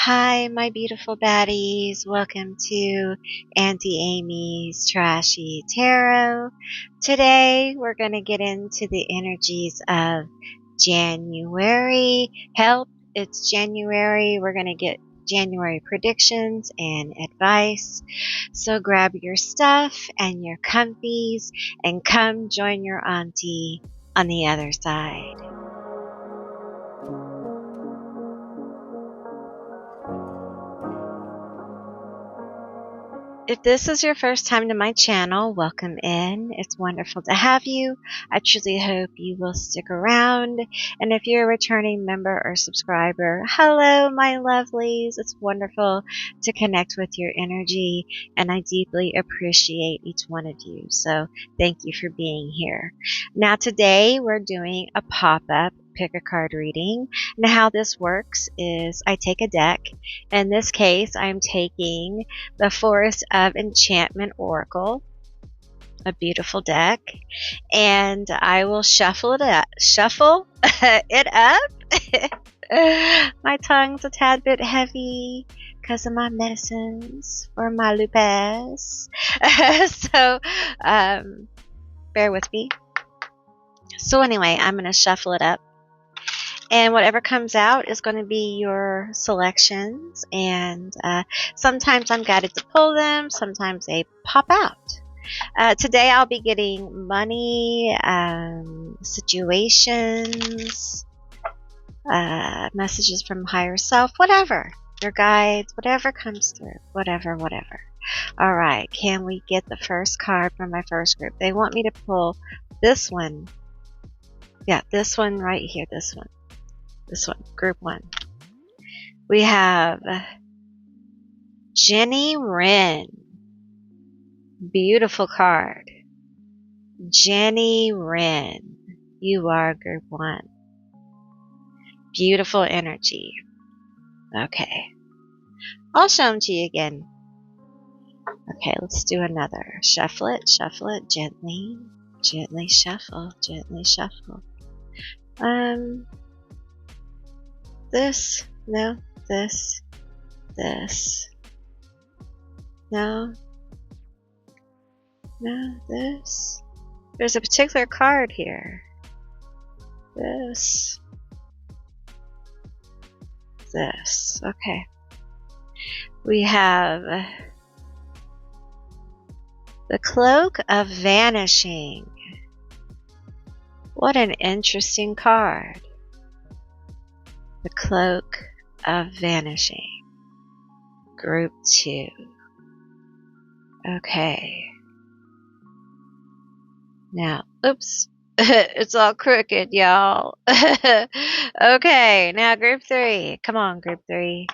Hi, my beautiful baddies. Welcome to Auntie Amy's Trashy Tarot. Today, we're going to get into the energies of January. Help, it's January. We're going to get January predictions and advice. So grab your stuff and your comfies and come join your auntie on the other side. If this is your first time to my channel, welcome in. It's wonderful to have you. I truly hope you will stick around. And if you're a returning member or subscriber, hello, my lovelies. It's wonderful to connect with your energy, and I deeply appreciate each one of you. So thank you for being here. Now today we're doing a pop-up pick a card reading. And how this works is I take a deck. In this case, I'm taking the Forest of Enchantment Oracle, a beautiful deck, and I will shuffle it up. My tongue's a tad bit heavy because of my medicines for my lupus. So bear with me. So anyway, I'm going to shuffle it up. And whatever comes out is going to be your selections. And sometimes I'm guided to pull them. Sometimes they pop out. Today I'll be getting money, situations, messages from higher self, whatever. Your guides, whatever comes through. Whatever. Alright, can we get the first card from my first group? They want me to pull this one. Yeah, this one right here. This one, group 1. We have Wren. Beautiful card. Wren. You are group 1. Beautiful energy. Okay. I'll show them to you again. Okay, let's do another. Shuffle it, gently. Gently shuffle. This, no, this, no, this. There's a particular card here. This, okay. We have the Cloak of Vanishing. What an interesting card. The Cloak of Vanishing. Group 2. Okay. Now, oops. It's all crooked, y'all. Okay, now group 3. Come on, group 3.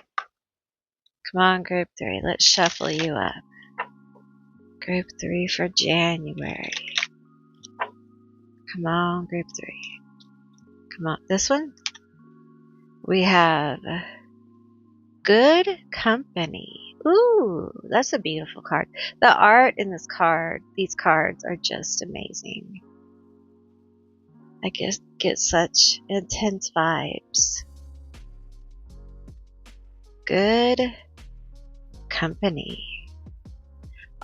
Let's shuffle you up. Group 3 for January. Come on, group 3. Come on, this one? We have Good Company. Ooh, that's a beautiful card. The art in these cards are just amazing. I just get such intense vibes. Good Company.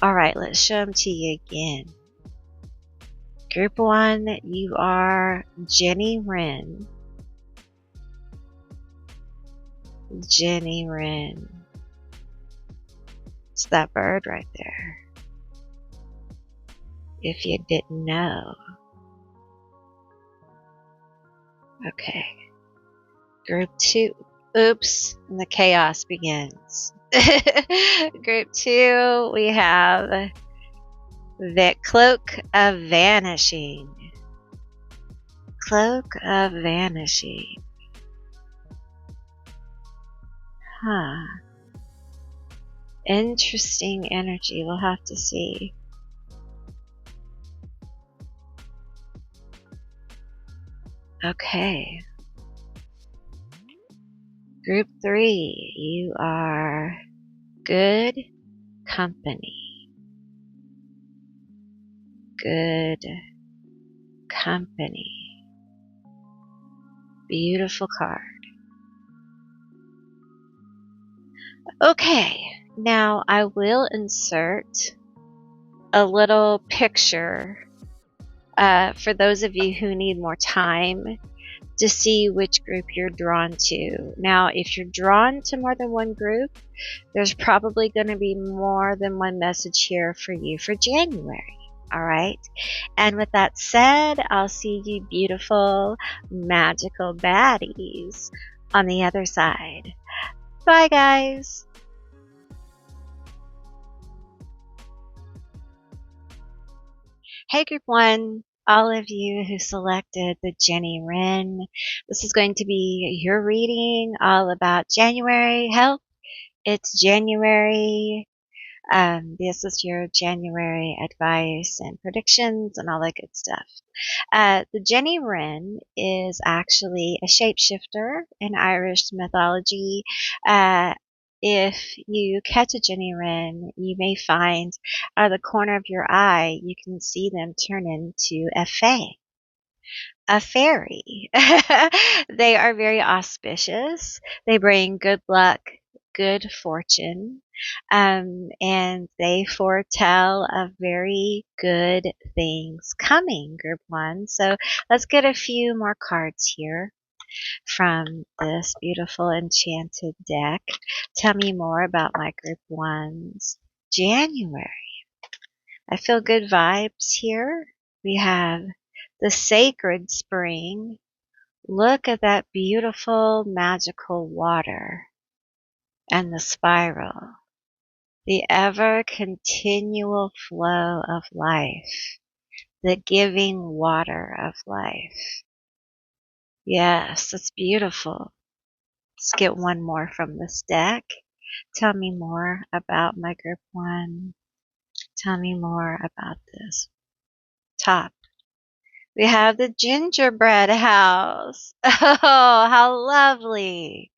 Alright, let's show them to you again. Group 1, you are Wren. Wren. It's that bird right there. If you didn't know. Okay. Group 2. Oops. And the chaos begins. Group 2, we have the Cloak of Vanishing. Cloak of Vanishing. Huh. Interesting energy. We'll have to see. Okay. Group 3, you are Good Company. Good Company. Beautiful card. Okay, now I will insert a little picture for those of you who need more time to see which group you're drawn to. Now, if you're drawn to more than one group, there's probably going to be more than one message here for you for January. All right. And with that said, I'll see you beautiful, magical baddies on the other side. Bye, guys. Hey, Group 1, all of you who selected the Jenny Wren. This is going to be your reading all about January. Hell, it's January. This is your January advice and predictions and all that good stuff. The Jenny Wren is actually a shapeshifter in Irish mythology. If you catch a Jenny Wren, you may find out of the corner of your eye, you can see them turn into a fae. A fairy. They are very auspicious. They bring good luck, good fortune, and they foretell of very good things coming, Group 1. So let's get a few more cards here from this beautiful enchanted deck. Tell me more about my Group 1's January. I feel good vibes here. We have the sacred spring. Look at that beautiful magical water and the spiral. The ever continual flow of life. The giving water of life. Yes, it's beautiful. Let's get one more from this deck. Tell me more about my Group 1. Tell me more about this. Top. We have the gingerbread house. Oh, how lovely.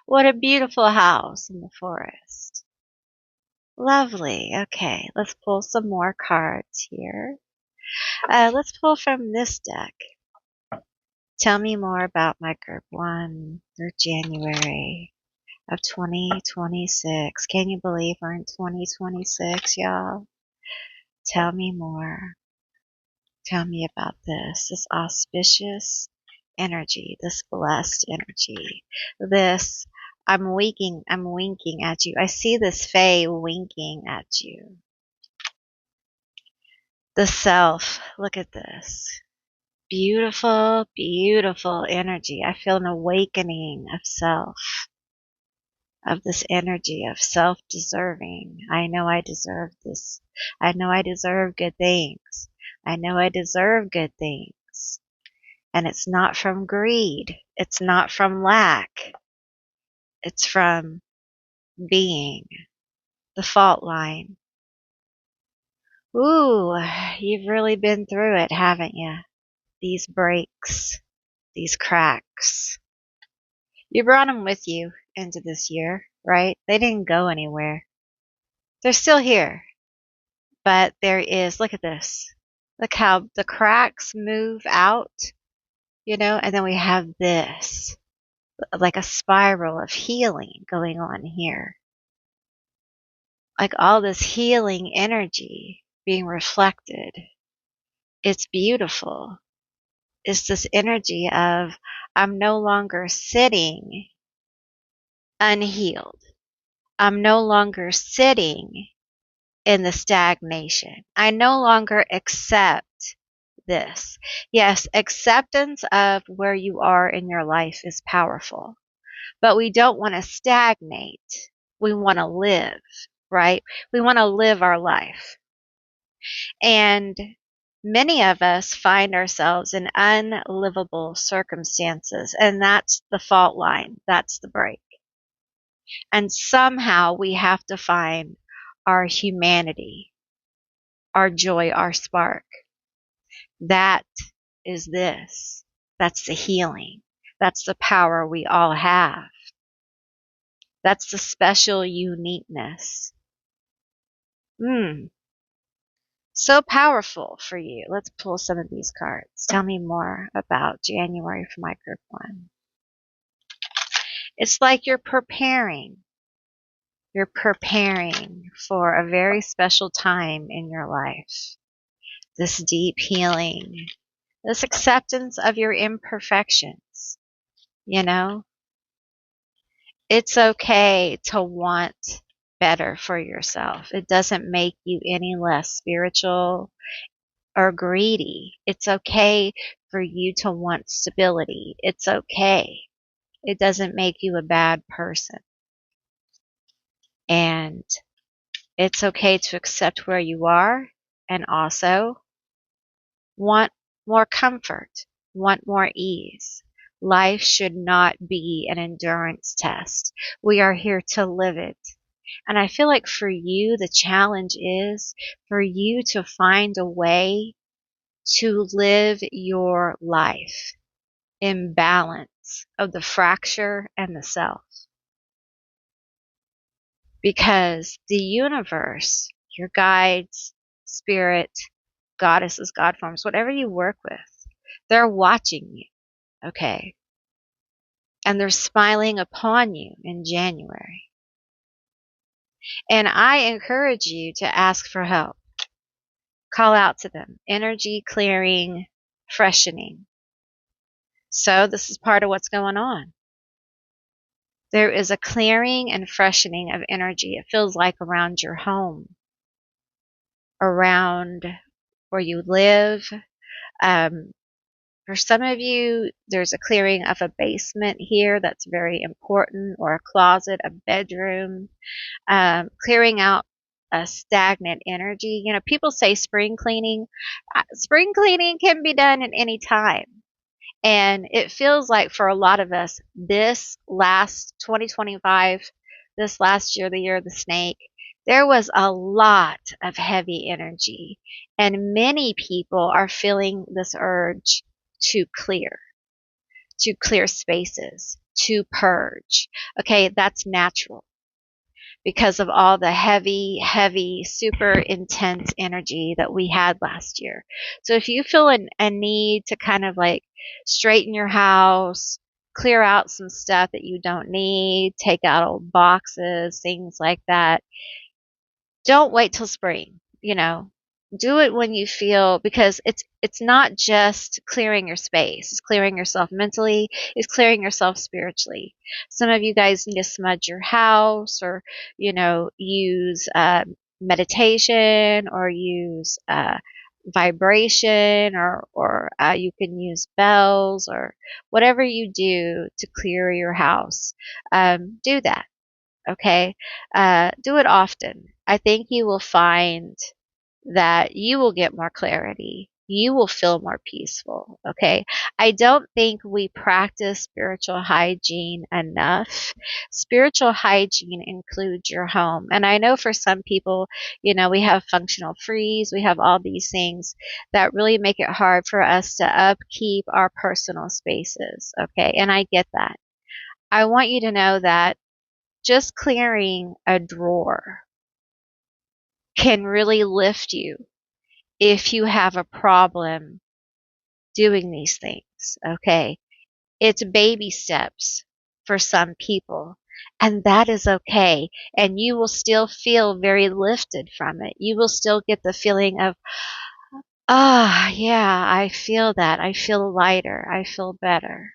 What a beautiful house in the forest. Lovely. Okay, let's pull some more cards here. Let's pull from this deck. Tell me more about my Group 1 for January of 2026. Can you believe we're in 2026, y'all? Tell me more. Tell me about this auspicious energy, this blessed energy, this I'm winking at you. I see this fae winking at you. The self, look at this. Beautiful, beautiful energy. I feel an awakening of self, of this energy of self-deserving. I know I deserve this. I know I deserve good things. I know I deserve good things. And it's not from greed. It's not from lack. It's from being. The fault line. Ooh, you've really been through it, haven't you? These breaks, these cracks. You brought them with you into this year, right? They didn't go anywhere. They're still here. But there is, look at this. Look how the cracks move out, and then we have this, like a spiral of healing going on here. Like all this healing energy being reflected. It's beautiful. It's this energy of I'm no longer sitting unhealed. I'm no longer sitting in the stagnation. I no longer accept this. Yes, acceptance of where you are in your life is powerful, but we don't want to stagnate. We want to live, right? We want to live our life. And many of us find ourselves in unlivable circumstances, and that's the fault line. That's the break. And somehow we have to find our humanity, our joy, our spark. That is this. That's the healing. That's the power we all have. That's the special uniqueness. So powerful for you. Let's pull some of these cards. Tell me more about January for my Group 1. It's like you're preparing. You're preparing for a very special time in your life. This deep healing, this acceptance of your imperfections. You know, it's okay to want better for yourself. It doesn't make you any less spiritual or greedy. It's okay for you to want stability. It's okay. It doesn't make you a bad person. And it's okay to accept where you are and also want more comfort, want more ease. Life should not be an endurance test. We are here to live it. And I feel like for you, the challenge is for you to find a way to live your life in balance of the fracture and the self. Because the universe, your guides, spirit, goddesses, god forms, whatever you work with, they're watching you, okay? And they're smiling upon you in January. And I encourage you to ask for help. Call out to them. Energy clearing, freshening. So this is part of what's going on. There is a clearing and freshening of energy. It feels like around your home, around where you live. For some of you, there's a clearing of a basement here that's very important, or a closet, a bedroom, clearing out a stagnant energy. You know, people say spring cleaning. Spring cleaning can be done at any time. And it feels like for a lot of us, this last 2025, this last year, the year of the snake, there was a lot of heavy energy. And many people are feeling this urge to clear spaces, to purge. Okay, that's natural because of all the heavy, heavy, super intense energy that we had last year. So if you feel a need to kind of like straighten your house, clear out some stuff that you don't need, take out old boxes, things like that, don't wait till spring, you know. Do it when you feel, because it's not just clearing your space. It's clearing yourself mentally. It's clearing yourself spiritually. Some of you guys need to smudge your house, or use meditation, or use vibration, or you can use bells, or whatever you do to clear your house. Do that. Okay, do it often. I think you will find that you will get more clarity. You will feel more peaceful. Okay. I don't think we practice spiritual hygiene enough. Spiritual hygiene includes your home. And I know for some people, we have functional freeze. We have all these things that really make it hard for us to upkeep our personal spaces. Okay. And I get that. I want you to know that just clearing a drawer can really lift you if you have a problem doing these things, okay? It's baby steps for some people, and that is okay. And you will still feel very lifted from it. You will still get the feeling of, yeah, I feel that. I feel lighter. I feel better.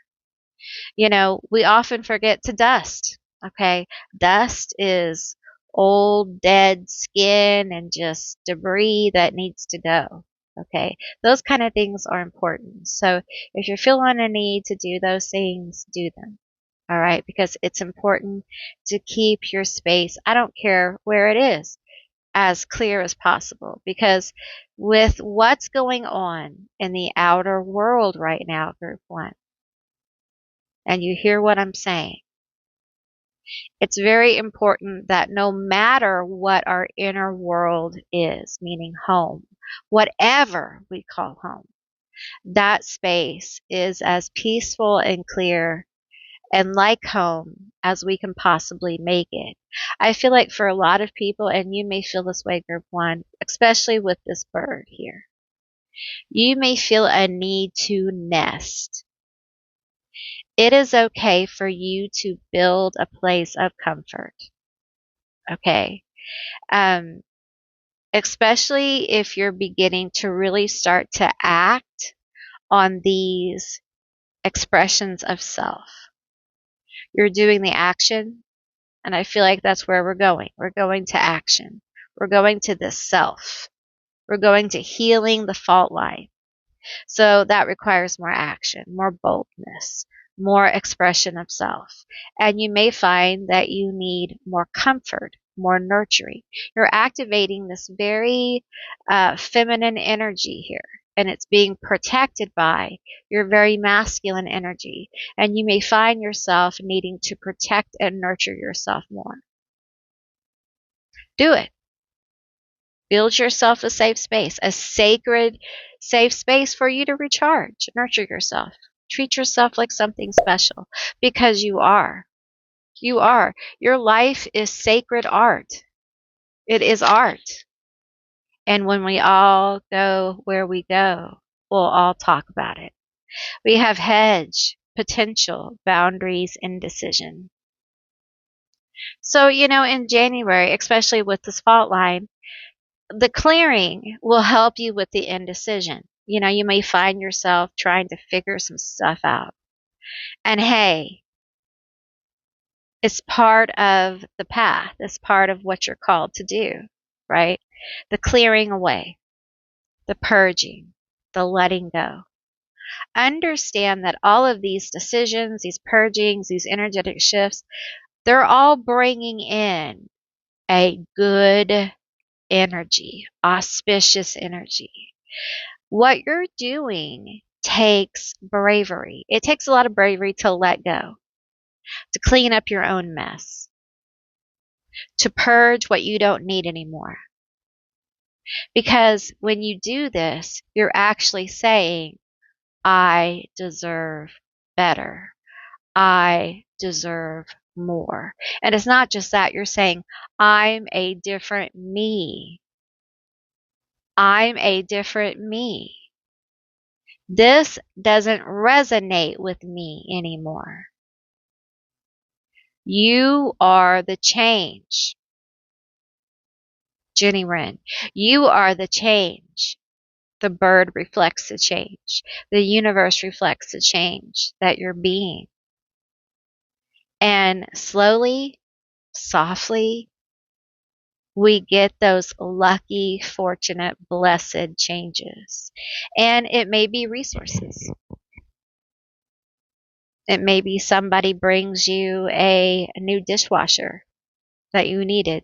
We often forget to dust, okay? Dust is old, dead skin and just debris that needs to go, okay? Those kind of things are important. So if you're feeling a need to do those things, do them, all right? Because it's important to keep your space, I don't care where it is, as clear as possible. Because with what's going on in the outer world right now, Group 1, and you hear what I'm saying, it's very important that no matter what our inner world is, meaning home, whatever we call home, that space is as peaceful and clear and like home as we can possibly make it. I feel like for a lot of people, and you may feel this way, Group 1, especially with this bird here, you may feel a need to nest. It is okay for you to build a place of comfort. Okay. Um, Especially if you're beginning to really start to act on these expressions of self. You're doing the action, and I feel like that's where we're going. We're going to action. We're going to the self. We're going to healing the fault line. So that requires more action, more boldness, more expression of self. And you may find that you need more comfort, more nurturing. You're activating this very feminine energy here. And it's being protected by your very masculine energy. And you may find yourself needing to protect and nurture yourself more. Do it. Build yourself a safe space, a sacred, safe space for you to recharge, nurture yourself. Treat yourself like something special because you are. You are. Your life is sacred art. It is art. And when we all go where we go, we'll all talk about it. We have hedge, potential, boundaries, indecision. So, in January, especially with this fault line, the clearing will help you with the indecision. You may find yourself trying to figure some stuff out. And hey, it's part of the path. It's part of what you're called to do, right? The clearing away, the purging, the letting go. Understand that all of these decisions, these purgings, these energetic shifts, they're all bringing in a good energy, auspicious energy. What you're doing takes bravery. It takes a lot of bravery to let go, to clean up your own mess, to purge what you don't need anymore. Because when you do this, you're actually saying, I deserve better. I deserve more. And it's not just that. You're saying, I'm a different me. I'm a different me. This doesn't resonate with me anymore. You are the change. Jenny Wren, you are the change. The bird reflects the change. The universe reflects the change that you're being. And slowly, softly, we get those lucky, fortunate, blessed changes. And it may be resources. It may be somebody brings you a new dishwasher that you needed.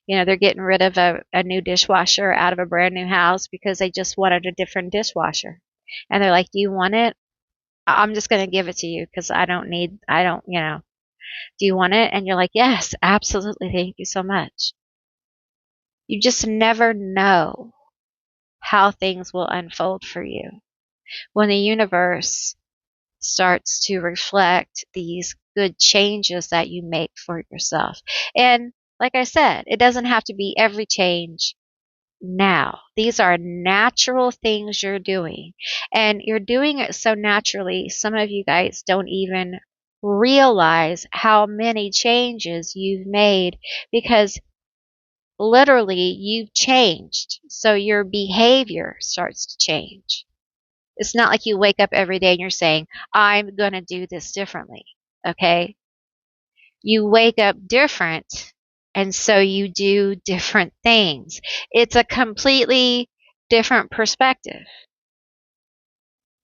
They're getting rid of a new dishwasher out of a brand new house because they just wanted a different dishwasher. And they're like, do you want it? I'm just going to give it to you because do you want it? And you're like, yes, absolutely. Thank you so much. You just never know how things will unfold for you when the universe starts to reflect these good changes that you make for yourself. And like I said, it doesn't have to be every change now. These are natural things you're doing. And you're doing it so naturally, some of you guys don't even realize how many changes you've made because literally you've changed. So your behavior starts to change. It's not like you wake up every day and you're saying, I'm going to do this differently. Okay? You wake up different, and so you do different things. It's a completely different perspective.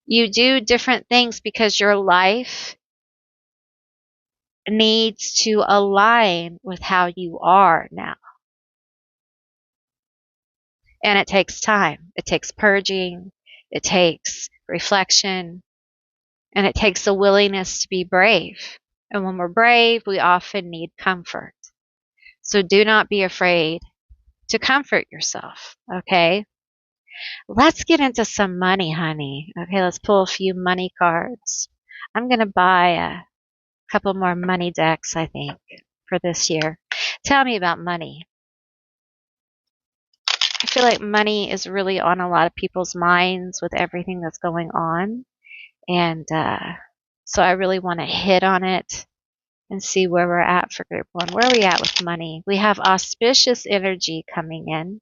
You do different things because your life needs to align with how you are now. And it takes time. It takes purging. It takes reflection. And it takes a willingness to be brave. And when we're brave, we often need comfort. So do not be afraid to comfort yourself, okay? Let's get into some money, honey. Okay, let's pull a few money cards. I'm going to buy a couple more money decks, I think, for this year. Tell me about money. I feel like money is really on a lot of people's minds with everything that's going on. And so I really want to hit on it and see where we're at for group one. Where are we at with money? We have auspicious energy coming in.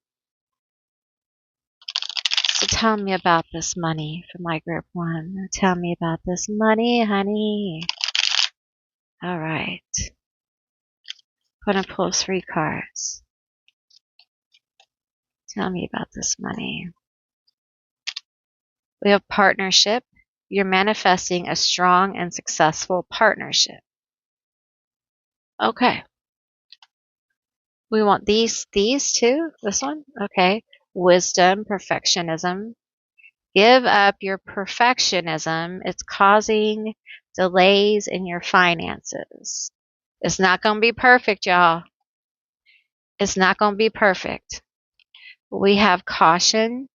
So tell me about this money for my group one. Tell me about this money, honey. All right. I'm going to pull 3 cards. Tell me about this money. We have partnership. You're manifesting a strong and successful partnership. Okay. We want these two. This one? Okay. Wisdom, perfectionism. Give up your perfectionism. It's causing delays in your finances. It's not going to be perfect, y'all. It's not going to be perfect. We have caution.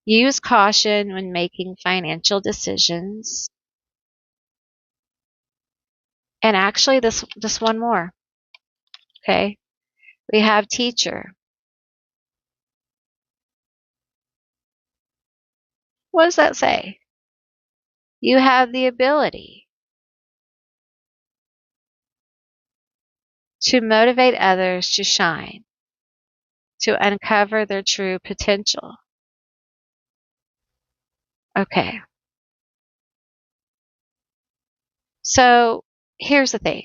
Use caution when making financial decisions. And actually, this one more. Okay. We have teacher. What does that say? You have the ability to motivate others to shine, to uncover their true potential. Okay. So here's the thing.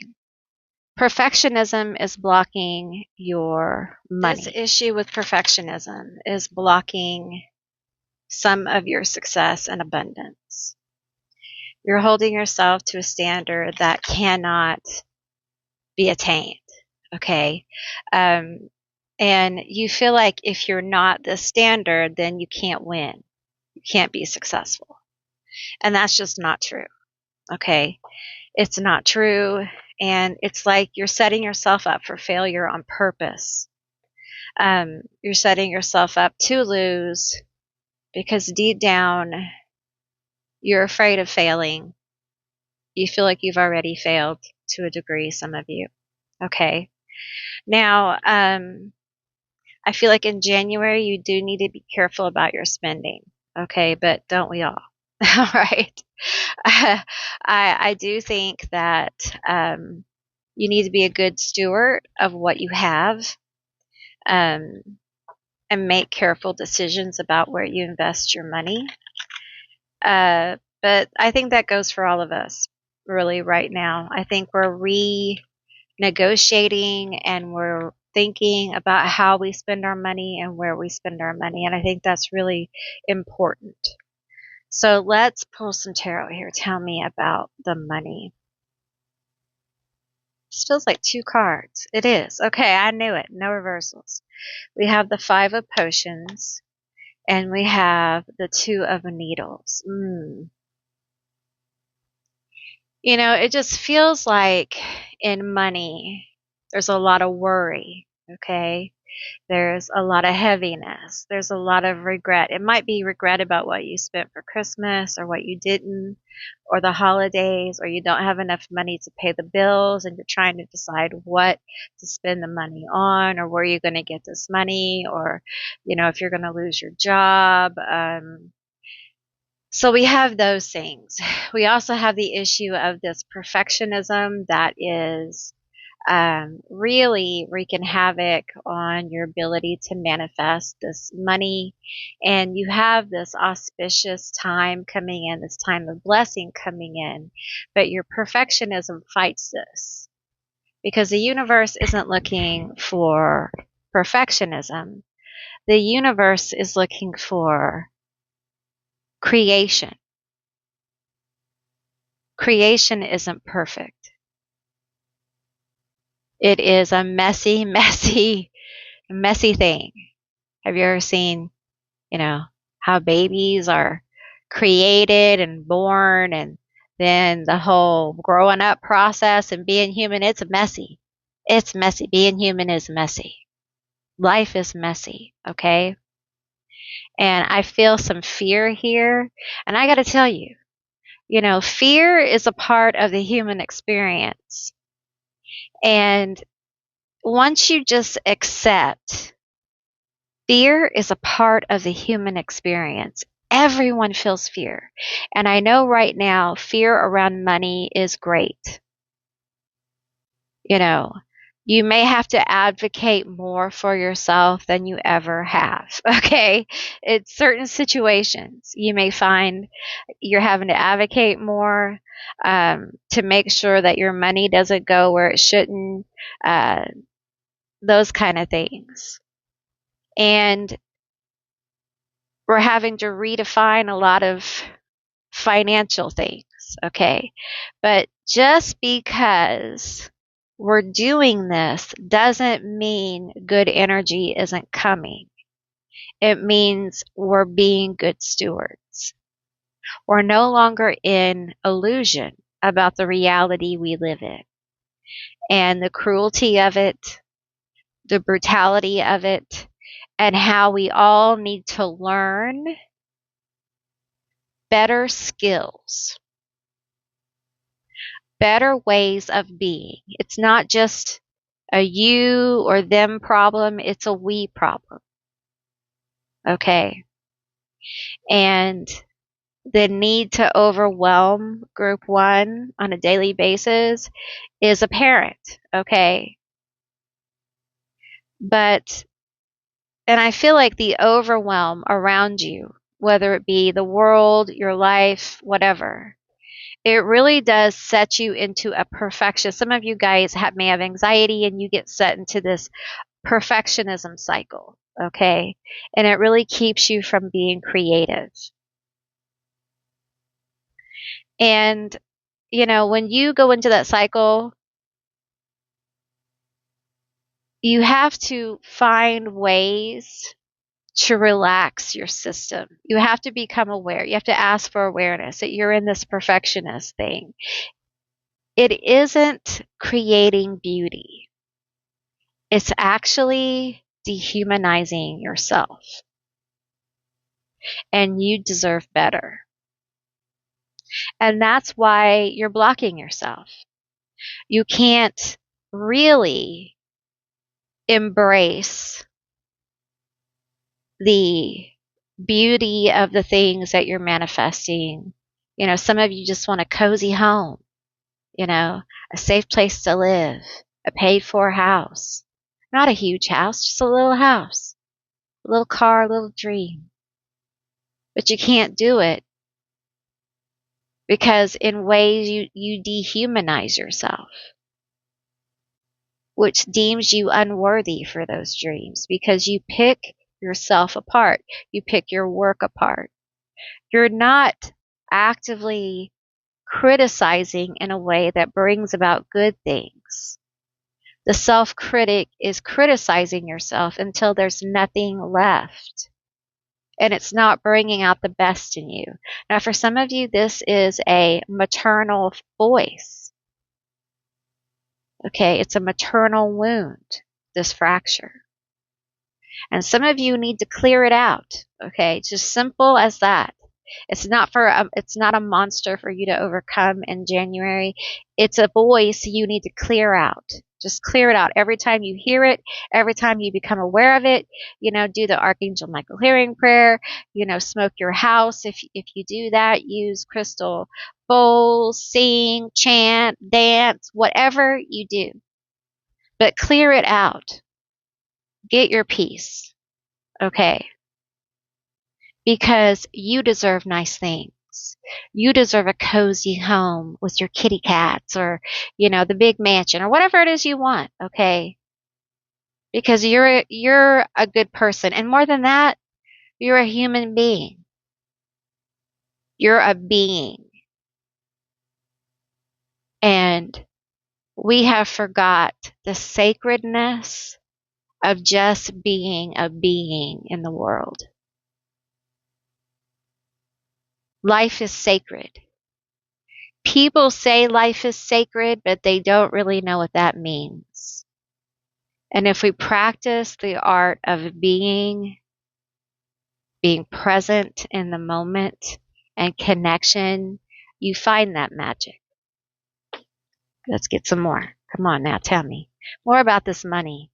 Perfectionism is blocking your money. This issue with perfectionism is blocking some of your success and abundance. You're holding yourself to a standard that cannot be attained. Okay. And you feel like if you're not the standard, then you can't win. You can't be successful. And that's just not true. Okay. It's not true. And it's like you're setting yourself up for failure on purpose. You're setting yourself up to lose because deep down, you're afraid of failing. You feel like you've already failed to a degree, some of you. Okay. Now, I feel like in January, you do need to be careful about your spending. Okay. But don't we all? All right. I do think that you need to be a good steward of what you have and make careful decisions about where you invest your money. But I think that goes for all of us really right now. I think we're renegotiating and we're thinking about how we spend our money and where we spend our money. And I think that's really important. So let's pull some tarot here. Tell me about the money. This feels like 2 cards. It is. Okay, I knew it. No reversals. We have the 5 of potions and we have the 2 of needles. You know, it just feels like in money, there's a lot of worry. Okay. There's a lot of heaviness. There's a lot of regret. It might be regret about what you spent for Christmas or what you didn't, or the holidays, or you don't have enough money to pay the bills and you're trying to decide what to spend the money on or where you're going to get this money or, you know, if you're going to lose your job. So we have those things. We also have the issue of this perfectionism that is really wreaking havoc on your ability to manifest this money. And you have this auspicious time coming in, this time of blessing coming in, but your perfectionism fights this because the universe isn't looking for perfectionism. The universe is looking for creation. Creation isn't perfect. It is a messy, messy, messy thing. Have you ever seen, you know, how babies are created and born and then the whole growing up process and being human? It's messy. It's messy. Being human is messy. Life is messy. Okay. And I feel some fear here. And I got to tell you, you know, fear is a part of the human experience. And once you just accept fear is a part of the human experience. Everyone feels fear. And I know right now fear around money is great. You know, you may have to advocate more for yourself than you ever have. Okay. It's certain situations you may find you're having to advocate more to make sure that your money doesn't go where it shouldn't, uh, those kind of things. And we're having to redefine a lot of financial things. Okay. But just because we're doing this doesn't mean good energy isn't coming. It means we're being good stewards. We're no longer in illusion about the reality we live in and the cruelty of it, the brutality of it, and how we all need to learn better skills, better ways of being. It's not just a you or them problem, it's a we problem. Okay. And the need to overwhelm group one on a daily basis is apparent. Okay. But, and I feel like the overwhelm around you, whether it be the world, your life, whatever, it really does set you into a perfection. Some of you guys may have anxiety and you get set into this perfectionism cycle. Okay. And it really keeps you from being creative. And, when you go into that cycle, you have to find ways to relax your system. You have to become aware. You have to ask for awareness that you're in this perfectionist thing. It isn't creating beauty. It's actually dehumanizing yourself. And you deserve better. And that's why you're blocking yourself. You can't really embrace the beauty of the things that you're manifesting. Some of you just want a cozy home, a safe place to live, a paid for house. Not a huge house, just a little house, a little car, a little dream. But you can't do it because in ways you dehumanize yourself, which deems you unworthy for those dreams because you pick yourself apart. You pick your work apart. You're not actively criticizing in a way that brings about good things. The self-critic is criticizing yourself until there's nothing left. And it's not bringing out the best in you. Now, for some of you, this is a maternal voice. Okay, it's a maternal wound, this fracture. And some of you need to clear it out. Okay, it's just simple as that. It's not a monster for you to overcome in January. It's a voice you need to clear out. Just clear it out. Every time you hear it, every time you become aware of it, do the Archangel Michael hearing prayer, smoke your house. If you do that, use crystal bowls, sing, chant, dance, whatever you do. But clear it out. Get your peace. Okay. Because you deserve nice things. You deserve a cozy home with your kitty cats or, the big mansion or whatever it is you want. Okay. Because you're a good person. And more than that, you're a human being. You're a being. And we have forgot the sacredness of just being a being in the world. Life is sacred. People say life is sacred, but they don't really know what that means. And if we practice the art of being present in the moment and connection, you find that magic. Let's get some more. Come on now, tell me more about this money.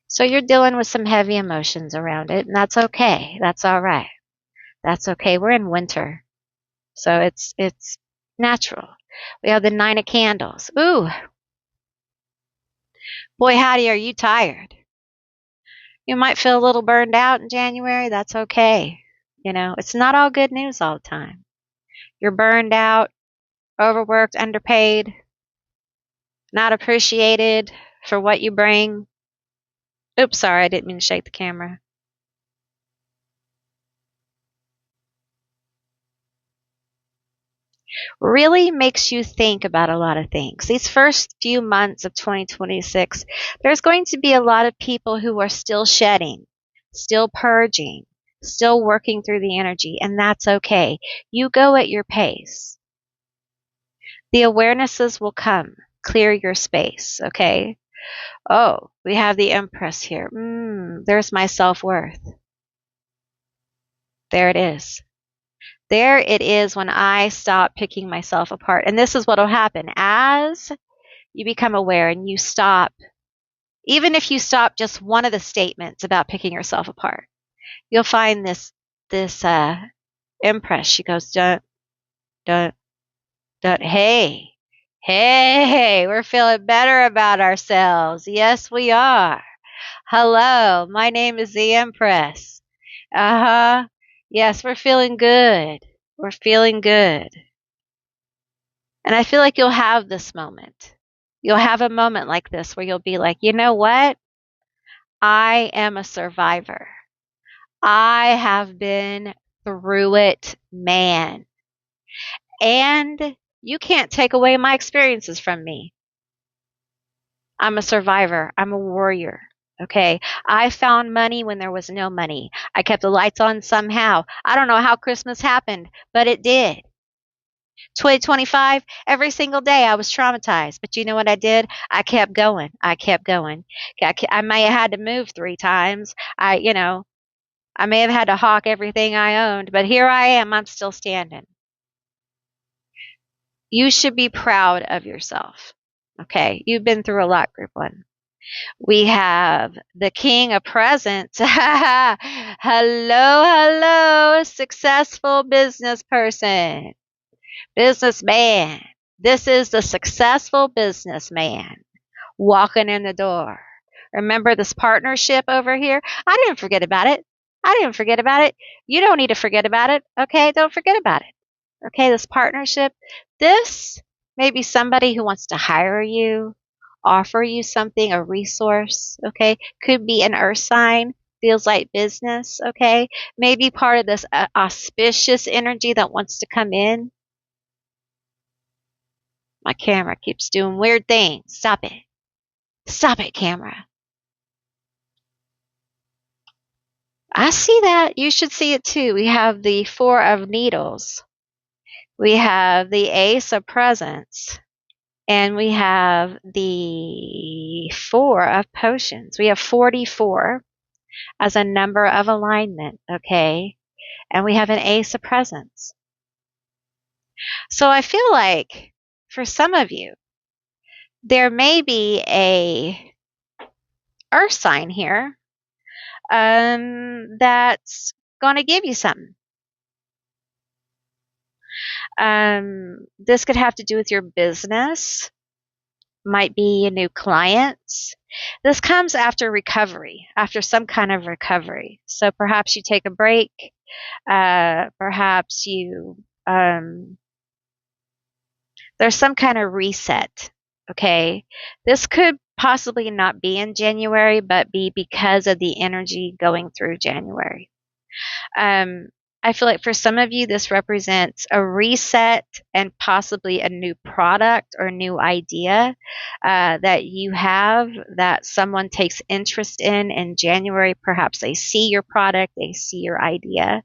So you're dealing with some heavy emotions around it, and that's okay. That's all right. That's okay. We're in winter. So it's natural. We have the Nine of Candles. Ooh, boy, howdy, are you tired? You might feel a little burned out in January. That's okay. It's not all good news all the time. You're burned out, overworked, underpaid, not appreciated for what you bring. Oops, sorry, I didn't mean to shake the camera. Really makes you think about a lot of things. These first few months of 2026, there's going to be a lot of people who are still shedding, still purging, still working through the energy, and that's okay. You go at your pace. The awarenesses will come. Clear your space, okay? Oh, we have the Empress here. There's my self-worth. There it is. There it is when I stop picking myself apart. And this is what will happen. As you become aware and you stop, even if you stop just one of the statements about picking yourself apart, you'll find this Empress. She goes, don't, hey, we're feeling better about ourselves. Yes, we are. Hello, my name is the Empress. Uh-huh. Yes, we're feeling good. We're feeling good. And I feel like you'll have this moment. You'll have a moment like this where you'll be like, you know what? I am a survivor. I have been through it, man. And you can't take away my experiences from me. I'm a survivor. I'm a warrior. Okay. I found money when there was no money. I kept the lights on somehow. I don't know how Christmas happened, but it did. 2025, every single day I was traumatized. But you know what I did? I kept going. I kept going. I may have had to move 3 times. I may have had to hawk everything I owned, but here I am. I'm still standing. You should be proud of yourself. Okay. You've been through a lot, Group 1. We have the King of Presents. Hello, hello, successful business person, businessman. This is the successful businessman walking in the door. Remember this partnership over here? I didn't forget about it. I didn't forget about it. You don't need to forget about it. Okay, don't forget about it. Okay, this partnership. This may be somebody who wants to hire you, offer you something, a resource. Okay, could be an earth sign. Feels like business. Okay, maybe part of this auspicious energy that wants to come in. My camera keeps doing weird things. Stop it. Stop it, camera. I see that. You should see it too. We have the Four of Needles. We have the Ace of Presents. And we have the Four of Potions. We have 44 as a number of alignment, okay? And we have an Ace of Presents. So I feel like for some of you, there may be a earth sign here that's going to give you something. This could have to do with your business, might be a new client. This comes after recovery, after some kind of recovery. So perhaps you take a break. Perhaps there's some kind of reset. Okay. This could possibly not be in January, but be because of the energy going through January. I feel like for some of you, this represents a reset and possibly a new product or new idea that you have that someone takes interest in January. Perhaps they see your product, they see your idea,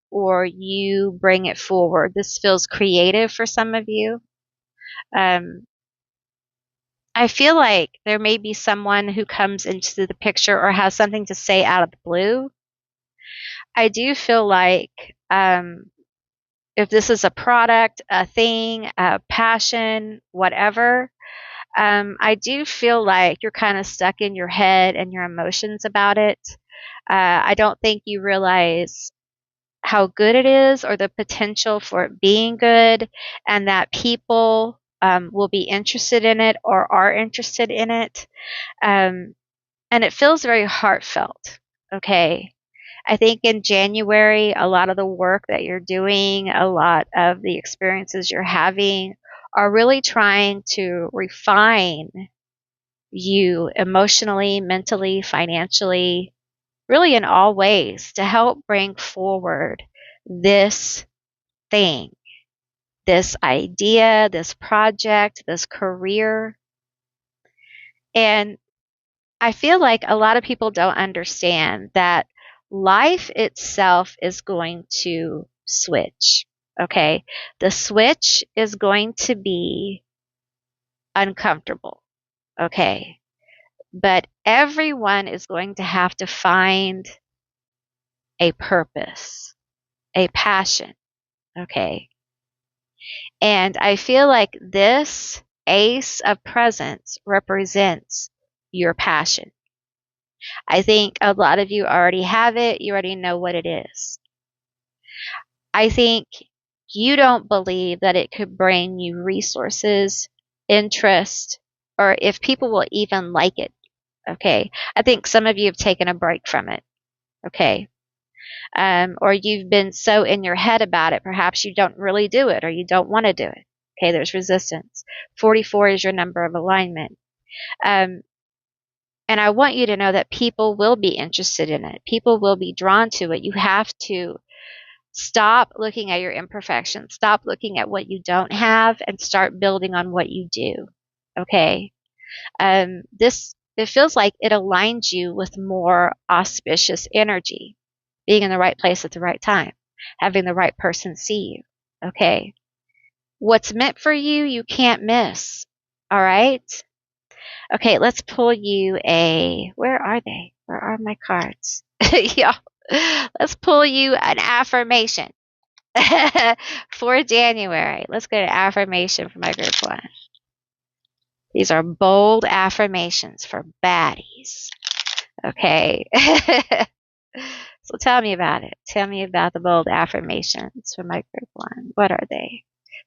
or you bring it forward. This feels creative for some of you. I feel like there may be someone who comes into the picture or has something to say out of the blue. I do feel like if this is a product, a thing, a passion, whatever, I do feel like you're kind of stuck in your head and your emotions about it. I don't think you realize how good it is or the potential for it being good, and that people will be interested in it or are interested in it. And it feels very heartfelt. Okay. I think in January, a lot of the work that you're doing, a lot of the experiences you're having are really trying to refine you emotionally, mentally, financially, really in all ways to help bring forward this thing, this idea, this project, this career. And I feel like a lot of people don't understand that life itself is going to switch. Okay. The switch is going to be uncomfortable. Okay. But everyone is going to have to find a purpose, a passion. Okay. And I feel like this Ace of Presents represents your passion. I think a lot of you already have it. You already know what it is. I think you don't believe that it could bring you resources, interest, or if people will even like it. Okay. I think some of you have taken a break from it. Okay. Or you've been so in your head about it. Perhaps you don't really do it or you don't want to do it. Okay. There's resistance. 44 is your number of alignment. Um, And I want you to know that people will be interested in it. People will be drawn to it. You have to stop looking at your imperfections. Stop looking at what you don't have and start building on what you do. Okay. It feels like it aligns you with more auspicious energy, being in the right place at the right time, having the right person see you. Okay. What's meant for you, you can't miss. All right. Okay, let's pull you where are they? Where are my cards? Yeah. Let's pull you an affirmation for January. Let's get an affirmation for my group one. These are bold affirmations for baddies. Okay. So tell me about it. Tell me about the bold affirmations for my group one. What are they?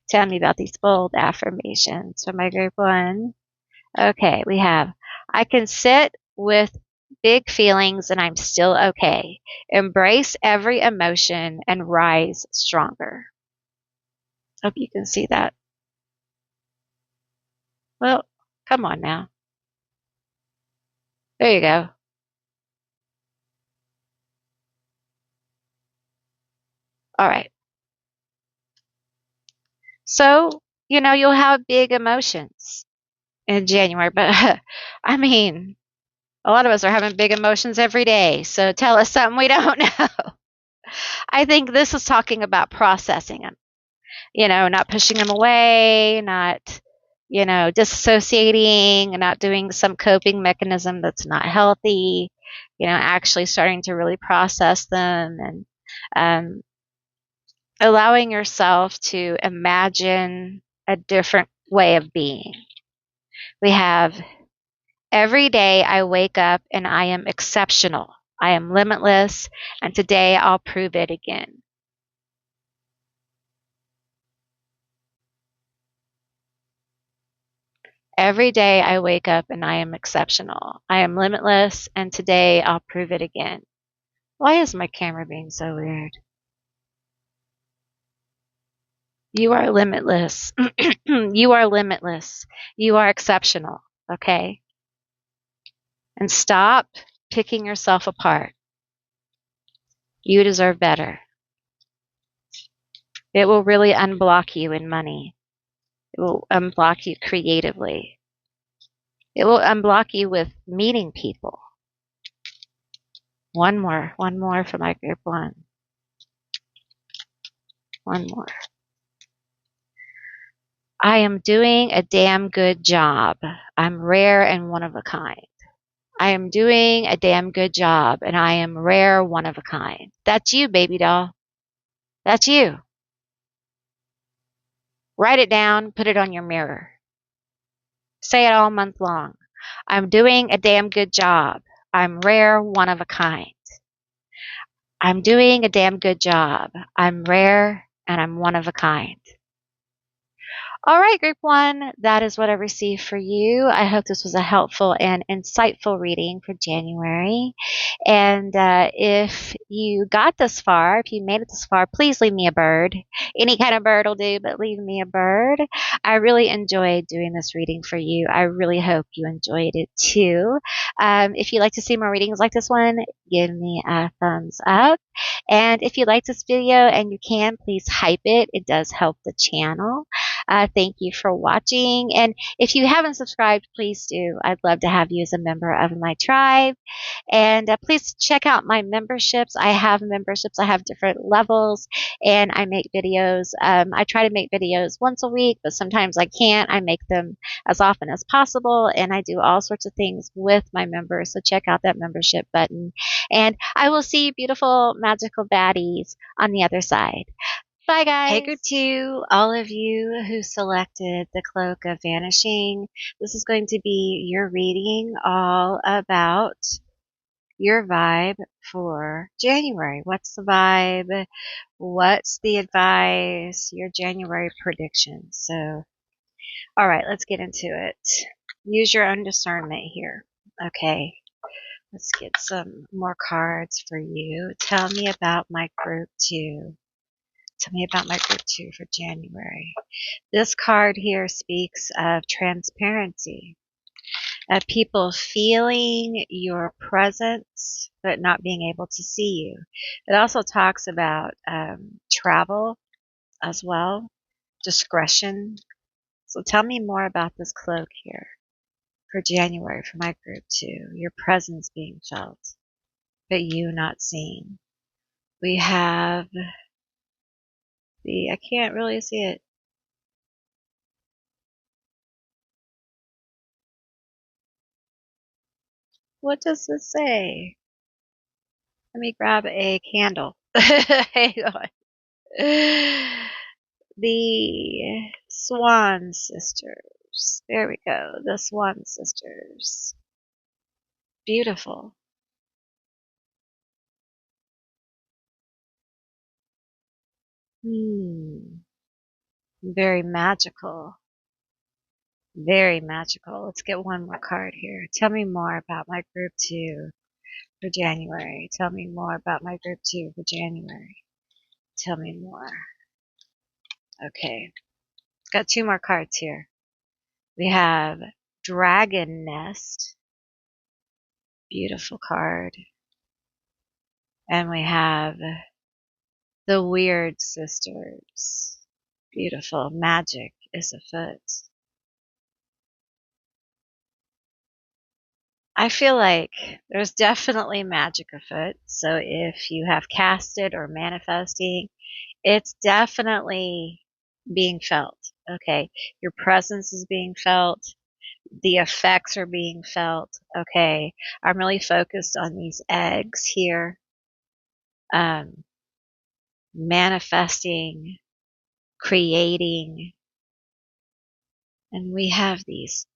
Tell me about these bold affirmations for my group one. Okay, we have, I can sit with big feelings and I'm still okay. Embrace every emotion and rise stronger. Hope you can see that. Well, come on now. There you go. All right. So, you'll have big emotions in January, but I mean, a lot of us are having big emotions every day. So tell us something we don't know. I think this is talking about processing them. Not pushing them away, not, disassociating, not doing some coping mechanism that's not healthy, actually starting to really process them and um, allowing yourself to imagine a different way of being. We have every day I wake up and I am exceptional. I am limitless, and today I'll prove it again. Every day I wake up and I am exceptional. I am limitless, and today I'll prove it again. Why is my camera being so weird? You are limitless. You are limitless. You are exceptional. Okay? And stop picking yourself apart. You deserve better. It will really unblock you in money. It will unblock you creatively. It will unblock you with meeting people. One more for my group one. One more. I am doing a damn good job. I'm rare and one of a kind. I am doing a damn good job and I am rare, one of a kind. That's you, baby doll. That's you. Write it down, put it on your mirror. Say it all month long. I'm doing a damn good job. I'm rare, one of a kind. I'm doing a damn good job. I'm rare and I'm one of a kind. All right, group one, that is what I received for you. I hope this was a helpful and insightful reading for January. And if you got this far, if you made it this far, please leave me a bird. Any kind of bird will do, but leave me a bird. I really enjoyed doing this reading for you. I really hope you enjoyed it too. If you'd like to see more readings like this one, give me a thumbs up. And if you like this video and you can, please hype it. It does help the channel. Thank you for watching. And if you haven't subscribed, please do. I'd love to have you as a member of my tribe. And please check out my memberships. I have memberships. I have different levels, and I make videos. I try to make videos once a week, but sometimes I can't. I make them as often as possible, and I do all sorts of things with my members. So check out that membership button. And I will see you beautiful, magical baddies on the other side. Bye, guys. Hey, group two, all of you who selected the Cloak of Vanishing. This is going to be your reading all about your vibe for January. What's the vibe? What's the advice? Your January prediction. So, all right, let's get into it. Use your own discernment here. Okay, let's get some more cards for you. Tell me about my group two. Tell me about my group two for January. This card here speaks of transparency, of people feeling your presence but not being able to see you. It also talks about travel as well, discretion. So tell me more about this cloak here for January for my group two. Your presence being felt, but you not seen. We have I can't really see it. What does this say? Let me grab a candle. Hang on. The Swan Sisters. There we go. The Swan Sisters. Beautiful. Very magical. Very magical. Let's get one more card here. Tell me more about my group two for January. Tell me more about my group two for January. Tell me more. Okay. Got two more cards here. We have Dragon Nest. Beautiful card. And we have the Weird Sisters. Beautiful. Magic is afoot. I feel like there's definitely magic afoot. So if you have casted or manifesting, it's definitely being felt. Okay. Your presence is being felt. The effects are being felt. Okay. I'm really focused on these eggs here. Manifesting, creating, and we have these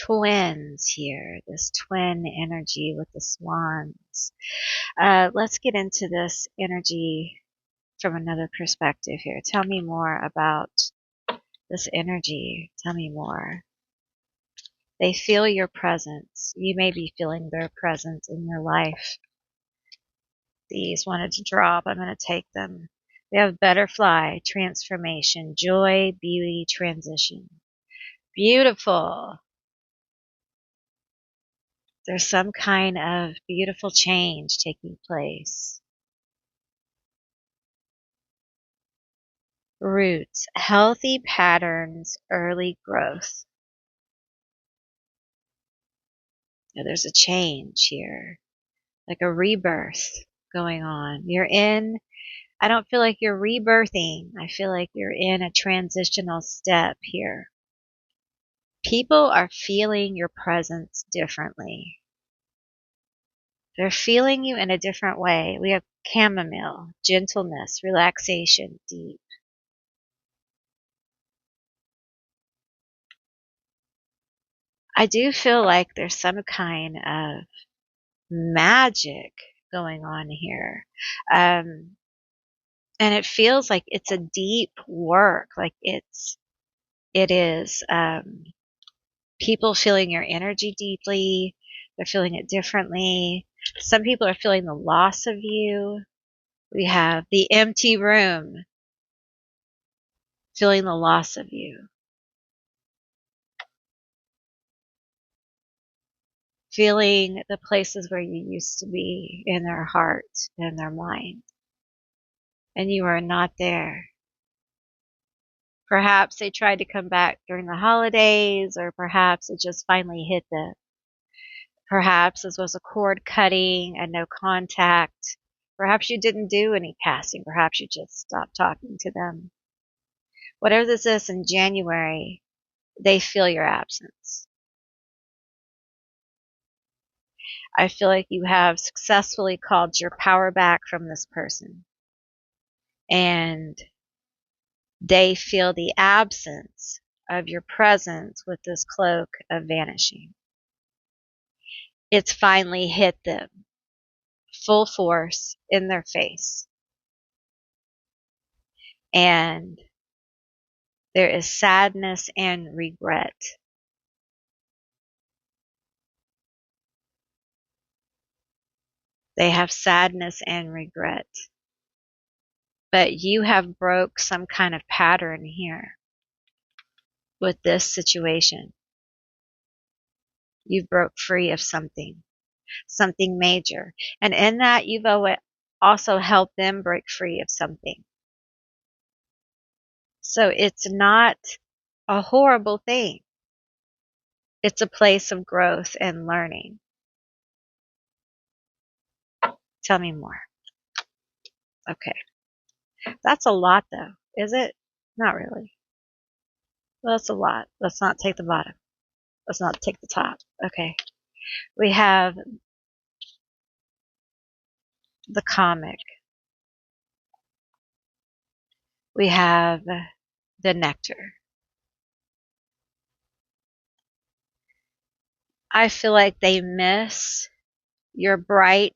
twins here, this twin energy with the swans. Let's get into this energy from another perspective here. Tell me more about this energy. Tell me more. They feel your presence. You may be feeling their presence in your life. These wanted to drop. I'm going to take them. We have butterfly, transformation, joy, beauty, transition. Beautiful. There's some kind of beautiful change taking place. Roots, healthy patterns, early growth. Now, there's a change here, like a rebirth going on. I don't feel like you're rebirthing. I feel like you're in a transitional step here. People are feeling your presence differently. They're feeling you in a different way. We have chamomile, gentleness, relaxation, deep. I do feel like there's some kind of magic going on here. And it feels like it's a deep work. Like it is, people feeling your energy deeply. They're feeling it differently. Some people are feeling the loss of you. We have the empty room, feeling the loss of you. Feeling the places where you used to be in their heart and their mind. And you are not there. Perhaps they tried to come back during the holidays, or perhaps it just finally hit them. Perhaps this was a cord cutting and no contact. Perhaps you didn't do any casting. Perhaps you just stopped talking to them. Whatever this is, in January, they feel your absence. I feel like you have successfully called your power back from this person. And they feel the absence of your presence with this cloak of vanishing. It's finally hit them full force in their face. And there is sadness and regret. They have sadness and regret. But you have broke some kind of pattern here with this situation. You've broke free of something major. And in that, you've also helped them break free of something. So it's not a horrible thing. It's a place of growth and learning. Tell me more. Okay. That's a lot, though, is it? Not really. Well, that's a lot. Let's not take the bottom. Let's not take the top. Okay. We have the comic. We have the nectar. I feel like they miss your bright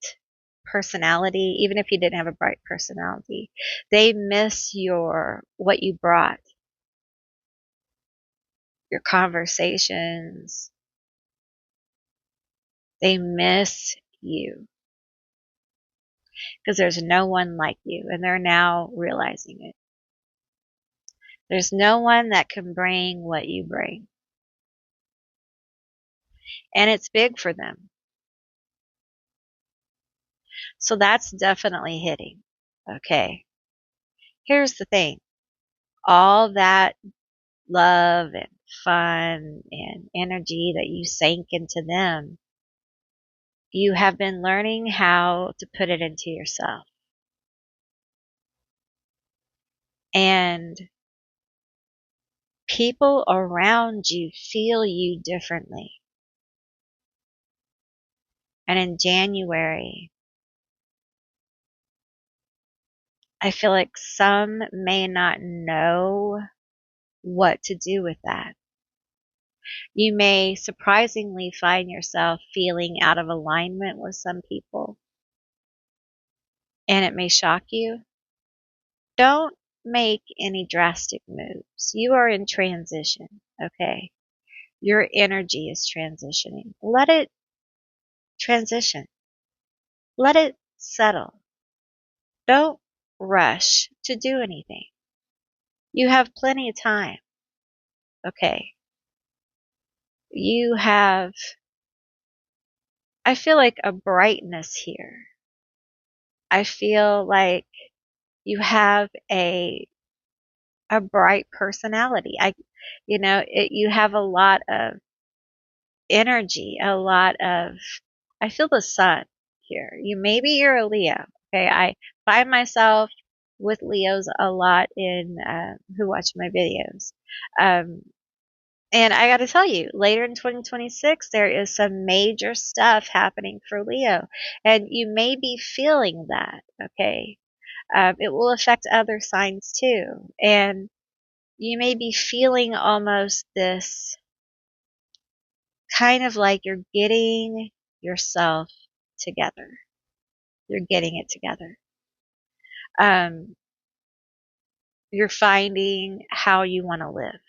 personality, even if you didn't have a bright personality. They miss what you brought, your conversations. They miss you because there's no one like you, and they're now realizing it. There's no one that can bring what you bring, and it's big for them. So that's definitely hitting. Okay. Here's the thing. All that love and fun and energy that you sank into them, you have been learning how to put it into yourself. And people around you feel you differently. And in January, I feel like some may not know what to do with that. You may surprisingly find yourself feeling out of alignment with some people, and it may shock you. Don't make any drastic moves. You are in transition, okay? Your energy is transitioning. Let it transition. Let it settle. Don't rush to do anything. You have plenty of time, okay? You have, I feel like a brightness here. I feel like you have a bright personality. You have a lot of energy, I feel the sun here. Maybe you're a Leo. Okay. I find myself with Leos a lot in, who watch my videos. And I got to tell you, later in 2026, there is some major stuff happening for Leo, and you may be feeling that. Okay. It will affect other signs too. And you may be feeling almost this kind of like you're getting yourself together. You're getting it together. You're finding how you want to live.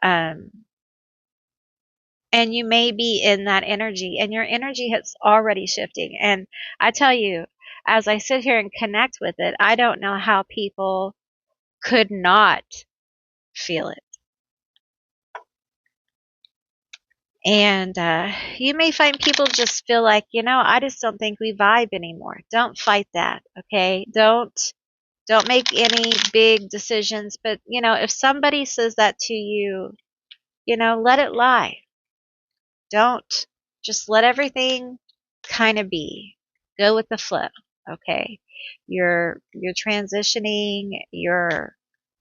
Um, and you may be in that energy, and your energy is already shifting. And I tell you, as I sit here and connect with it, I don't know how people could not feel it. And you may find people just feel like, I just don't think we vibe anymore. Don't fight that, okay? Don't make any big decisions. But if somebody says that to you, let it lie. Don't. Just let everything kind of be. Go with the flow, okay? You're transitioning, you're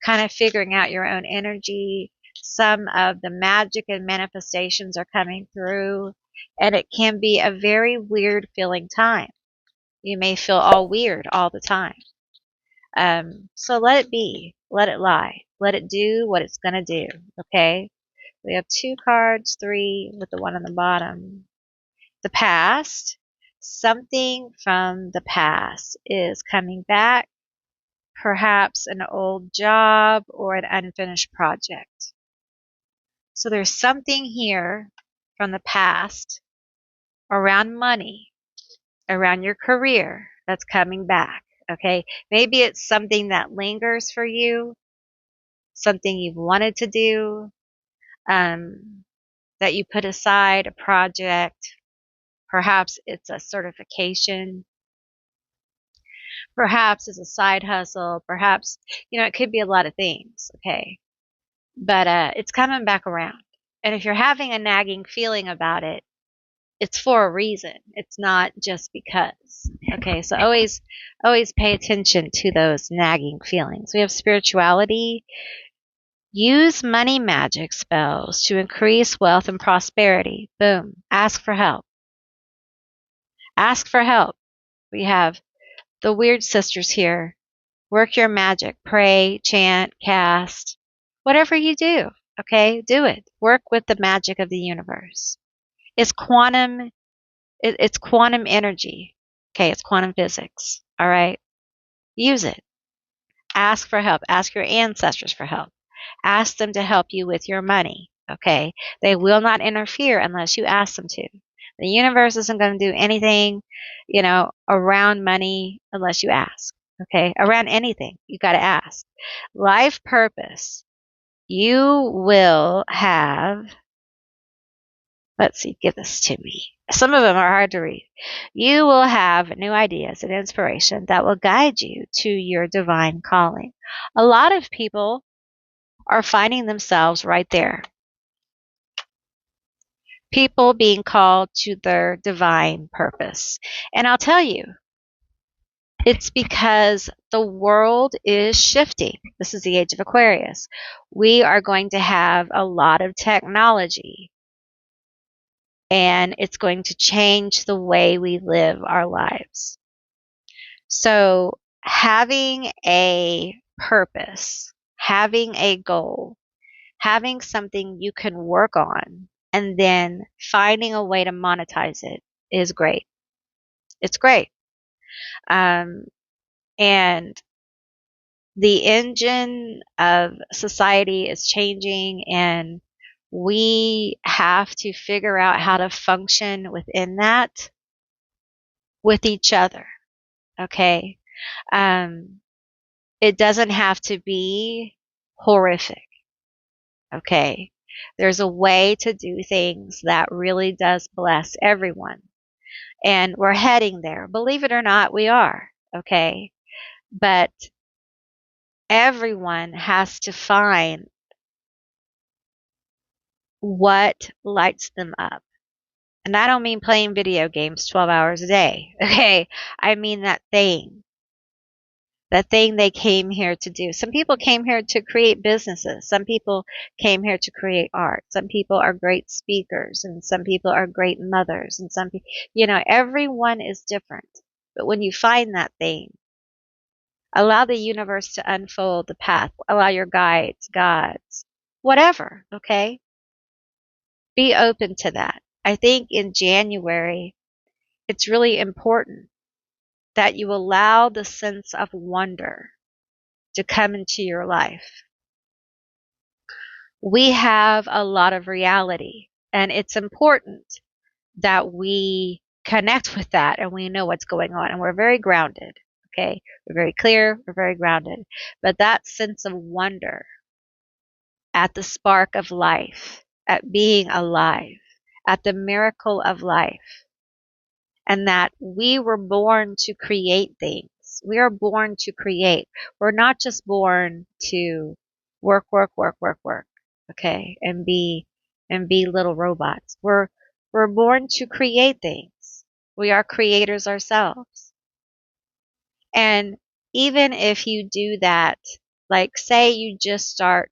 kind of figuring out your own energy. Some of the magic and manifestations are coming through, and it can be a very weird feeling time. You may feel all weird all the time. So let it be. Let it lie. Let it do what it's going to do, okay? We have 2 cards, 3 with the one on the bottom. The past. Something from the past is coming back. Perhaps an old job or an unfinished project. So there's something here from the past around money, around your career that's coming back. Okay. Maybe it's something that lingers for you, something you've wanted to do, that you put aside, a project. Perhaps it's a certification. Perhaps it's a side hustle. Perhaps, it could be a lot of things. Okay. But it's coming back around. And if you're having a nagging feeling about it, it's for a reason. It's not just because. Okay. So always pay attention to those nagging feelings. We have spirituality. Use money magic spells to increase wealth and prosperity. Boom. Ask for help. Ask for help. We have the weird sisters here. Work your magic. Pray, chant, cast. Whatever you do, okay? Do it. Work with the magic of the universe. It's quantum energy. Okay, it's quantum physics. All right? Use it. Ask for help. Ask your ancestors for help. Ask them to help you with your money. Okay? They will not interfere unless you ask them to. The universe isn't going to do anything, around money unless you ask. Okay? Around anything, you got to ask. Life purpose. You will have, let's see, give this to me. Some of them are hard to read. You will have new ideas and inspiration that will guide you to your divine calling. A lot of people are finding themselves right there. People being called to their divine purpose. And I'll tell you, it's because the world is shifting. This is the age of Aquarius. We are going to have a lot of technology, and it's going to change the way we live our lives. So having a purpose, having a goal, having something you can work on, and then finding a way to monetize it is great. It's great. And the engine of society is changing, and we have to figure out how to function within that with each other. Okay. It doesn't have to be horrific. Okay. There's a way to do things that really does bless everyone. And we're heading there. Believe it or not, we are. Okay. But everyone has to find what lights them up. And I don't mean playing video games 12 hours a day. Okay. I mean that thing they came here to do. Some people came here to create businesses. Some people came here to create art. Some people are great speakers, and some people are great mothers, and some people, everyone is different. But when you find that thing, allow the universe to unfold the path. Allow your guides, gods, whatever, okay? Be open to that. I think in January, it's really important that you allow the sense of wonder to come into your life. We have a lot of reality, and it's important that we connect with that and we know what's going on, and we're very grounded. Okay, we're very clear, we're very grounded. But that sense of wonder at the spark of life, at being alive, at the miracle of life, and that we were born to create things. We are born to create. We're not just born to work, work, work, work, work, okay, and be little robots. We're born to create things. We are creators ourselves. And even if you do that, like say you just start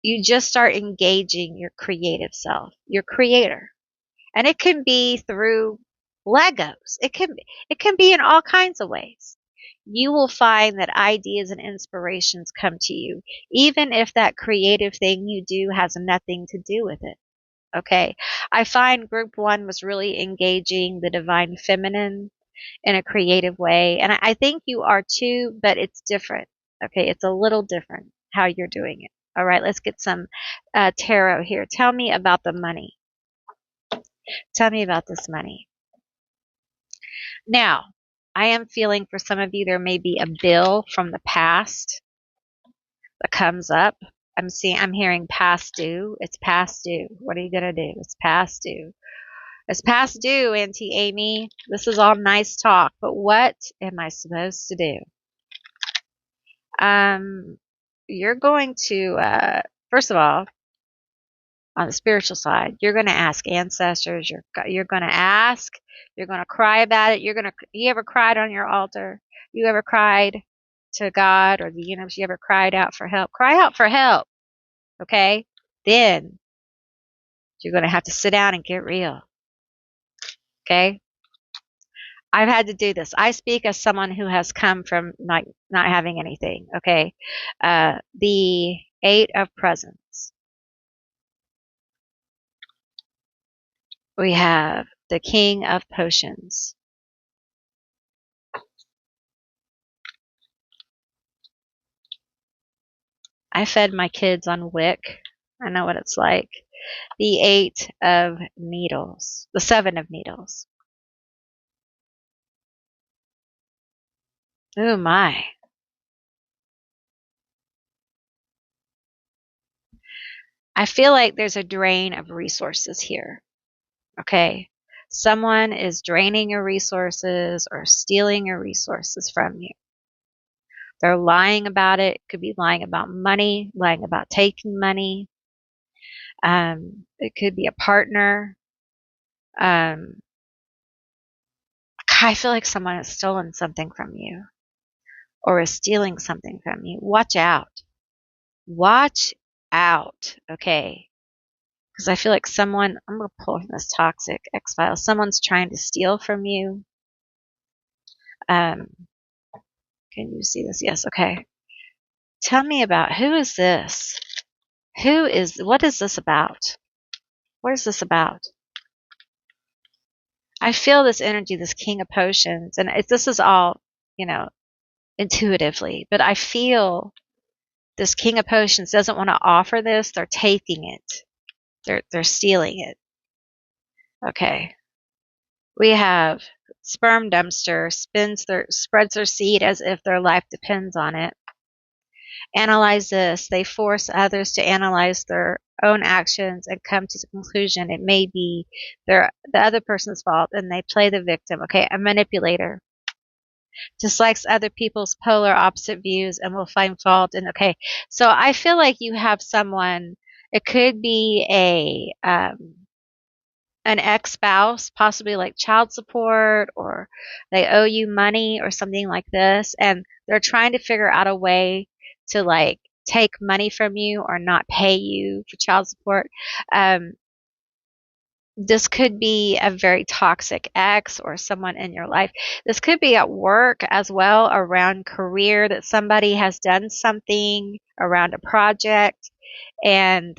engaging your creative self, your creator. And it can be through Legos. It can be in all kinds of ways. You will find that ideas and inspirations come to you, even if that creative thing you do has nothing to do with it. Okay. I find group one was really engaging the divine feminine in a creative way. And I think you are too, but it's different. Okay. It's a little different how you're doing it. All right. Let's get some tarot here. Tell me about the money. Tell me about this money. Now, I am feeling for some of you there may be a bill from the past that comes up. I'm hearing past due. It's past due. What are you gonna do? It's past due. It's past due, Auntie Amy. This is all nice talk, but what am I supposed to do? You're going to first of all, on the spiritual side, you're going to ask ancestors. You're going to ask. You're going to cry about it. You ever cried on your altar? You ever cried to God or the universe? You ever cried out for help? Cry out for help. Okay? Then you're going to have to sit down and get real. Okay? I've had to do this. I speak as someone who has come from not having anything. Okay? The Eight of Presents. We have the King of Potions. I fed my kids on wick. I know what it's like. The Eight of Needles. The Seven of Needles. Oh my. I feel like there's a drain of resources here. Okay. Someone is draining your resources or stealing your resources from you. They're lying about it. It could be lying about money, lying about taking money. It could be a partner. I feel like someone has stolen something from you or is stealing something from you. Watch out. Watch out. Okay. Because I feel like I'm going to pull from this toxic X-Files. Someone's trying to steal from you. Can you see this? Yes. Okay. Tell me about who is this? What is this about? What is this about? I feel this energy, this King of Potions, and this is all, intuitively, but I feel this King of Potions doesn't want to offer this. They're taking it. They're stealing it. Okay. We have sperm dumpster spreads their seed as if their life depends on it. Analyze this. They force others to analyze their own actions and come to the conclusion it may be the other person's fault, and they play the victim. Okay, a manipulator dislikes other people's polar opposite views and will find fault. And okay, so I feel like you have someone. It could be an ex-spouse, possibly like child support, or they owe you money or something like this, and they're trying to figure out a way to like take money from you or not pay you for child support. This could be a very toxic ex or someone in your life. This could be at work as well, around career, that somebody has done something around a project, and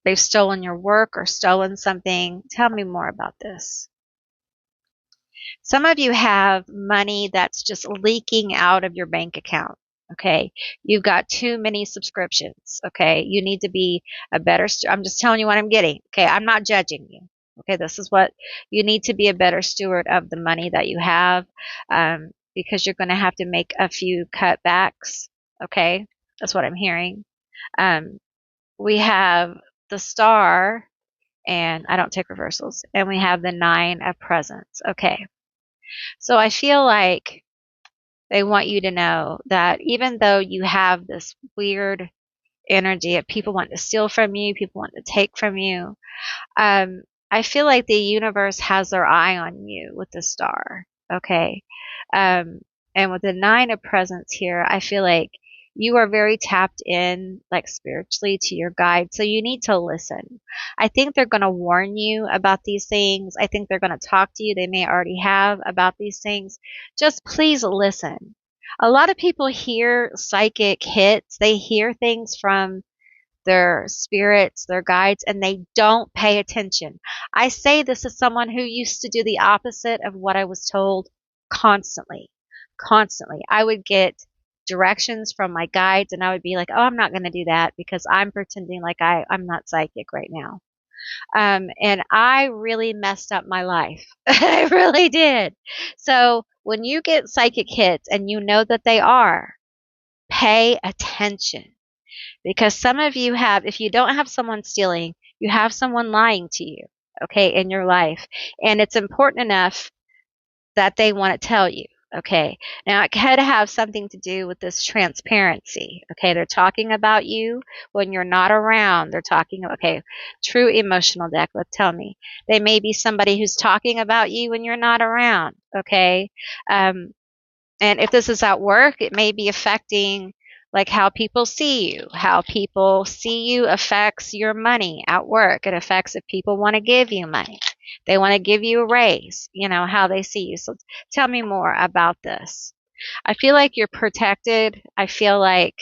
they've stolen your work or stolen something. Tell me more about this. Some of you have money that's just leaking out of your bank account. Okay. You've got too many subscriptions. Okay. You need to be a better, I'm just telling you what I'm getting. Okay. I'm not judging you. Okay. This is what you need to be, a better steward of the money that you have, because you're going to have to make a few cutbacks. Okay. That's what I'm hearing. Um, we have the star, and I don't take reversals, and we have the 9 of presents. Okay. So I feel like they want you to know that even though you have this weird energy of people want to steal from you, people want to take from you, I feel like the universe has their eye on you with the star. Okay. Um, and with the 9 of presents here, I feel like you are very tapped in, like spiritually, to your guide. So you need to listen. I think they're going to warn you about these things. I think they're going to talk to you. They may already have about these things. Just please listen. A lot of people hear psychic hits. They hear things from their spirits, their guides, and they don't pay attention. I say this as someone who used to do the opposite of what I was told constantly. Constantly. I would get directions from my guides and I would be like, oh, I'm not going to do that because I'm pretending like I'm not psychic right now. And I really messed up my life. I really did. So when you get psychic hits and you know that they are, pay attention. Because some of you have, if you don't have someone stealing, you have someone lying to you, okay, in your life. And it's important enough that they want to tell you, okay. Now, it could have something to do with this transparency, okay. They're talking about you when you're not around. They're talking, okay, true emotional deck, let's tell me. They may be somebody who's talking about you when you're not around, okay. And if this is at work, it may be affecting like how people see you. How people see you affects your money at work. It affects if people want to give you money. They want to give you a raise, you know, how they see you. So tell me more about this. I feel like you're protected. I feel like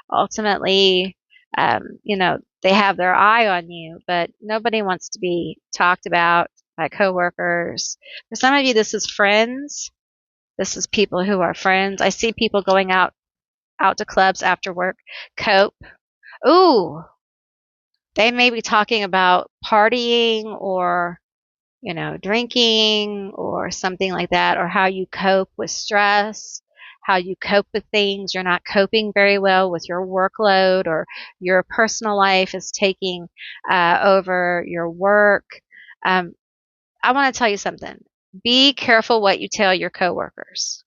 ultimately, you know, they have their eye on you, but nobody wants to be talked about by coworkers. For some of you, this is friends. This is people who are friends. I see people going out to clubs after work. Cope. Ooh, they may be talking about partying or, you know, drinking or something like that, or how you cope with stress, how you cope with things. You're not coping very well with your workload, or your personal life is taking over your work. I want to tell you something. Be careful what you tell your coworkers.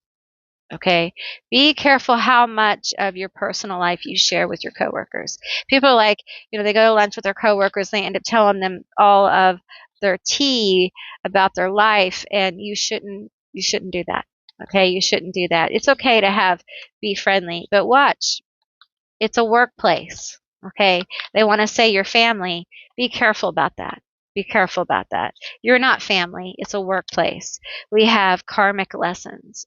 Okay. Be careful how much of your personal life you share with your coworkers. People are like, you know, they go to lunch with their coworkers, and they end up telling them all of their tea about their life, and you shouldn't do that. Okay. You shouldn't do that. It's okay to be friendly, but watch. It's a workplace. Okay. They want to say you're family. Be careful about that. Be careful about that. You're not family. It's a workplace. We have karmic lessons.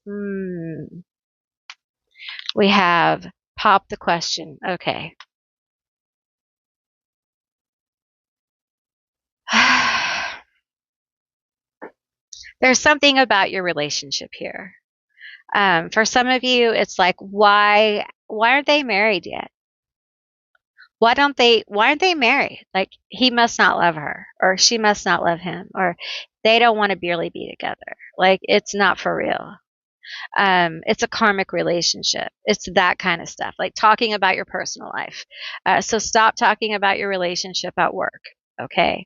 We have pop the question. Okay. There's something about your relationship here. For some of you, it's like, why aren't they married yet? Why aren't they married? Like, he must not love her, or she must not love him, or they don't want to barely be together. Like, it's not for real. It's a karmic relationship. It's that kind of stuff, like talking about your personal life. So stop talking about your relationship at work. Okay.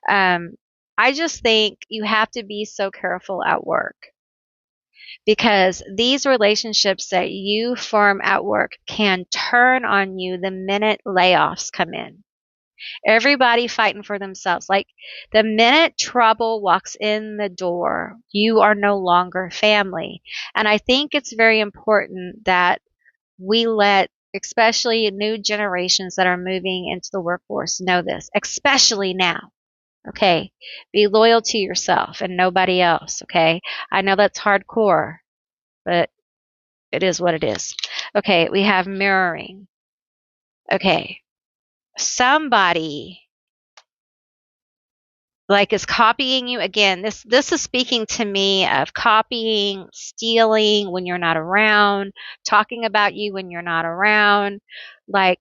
I just think you have to be so careful at work, because these relationships that you form at work can turn on you the minute layoffs come in. Everybody fighting for themselves. Like, the minute trouble walks in the door, you are no longer family. And I think it's very important that we let, especially new generations that are moving into the workforce, know this, especially now. Okay. Be loyal to yourself and nobody else. Okay. I know that's hardcore, but it is what it is. Okay. We have mirroring. Okay. Somebody Like, is copying you again. This is speaking to me of copying, stealing when you're not around, talking about you when you're not around. Like,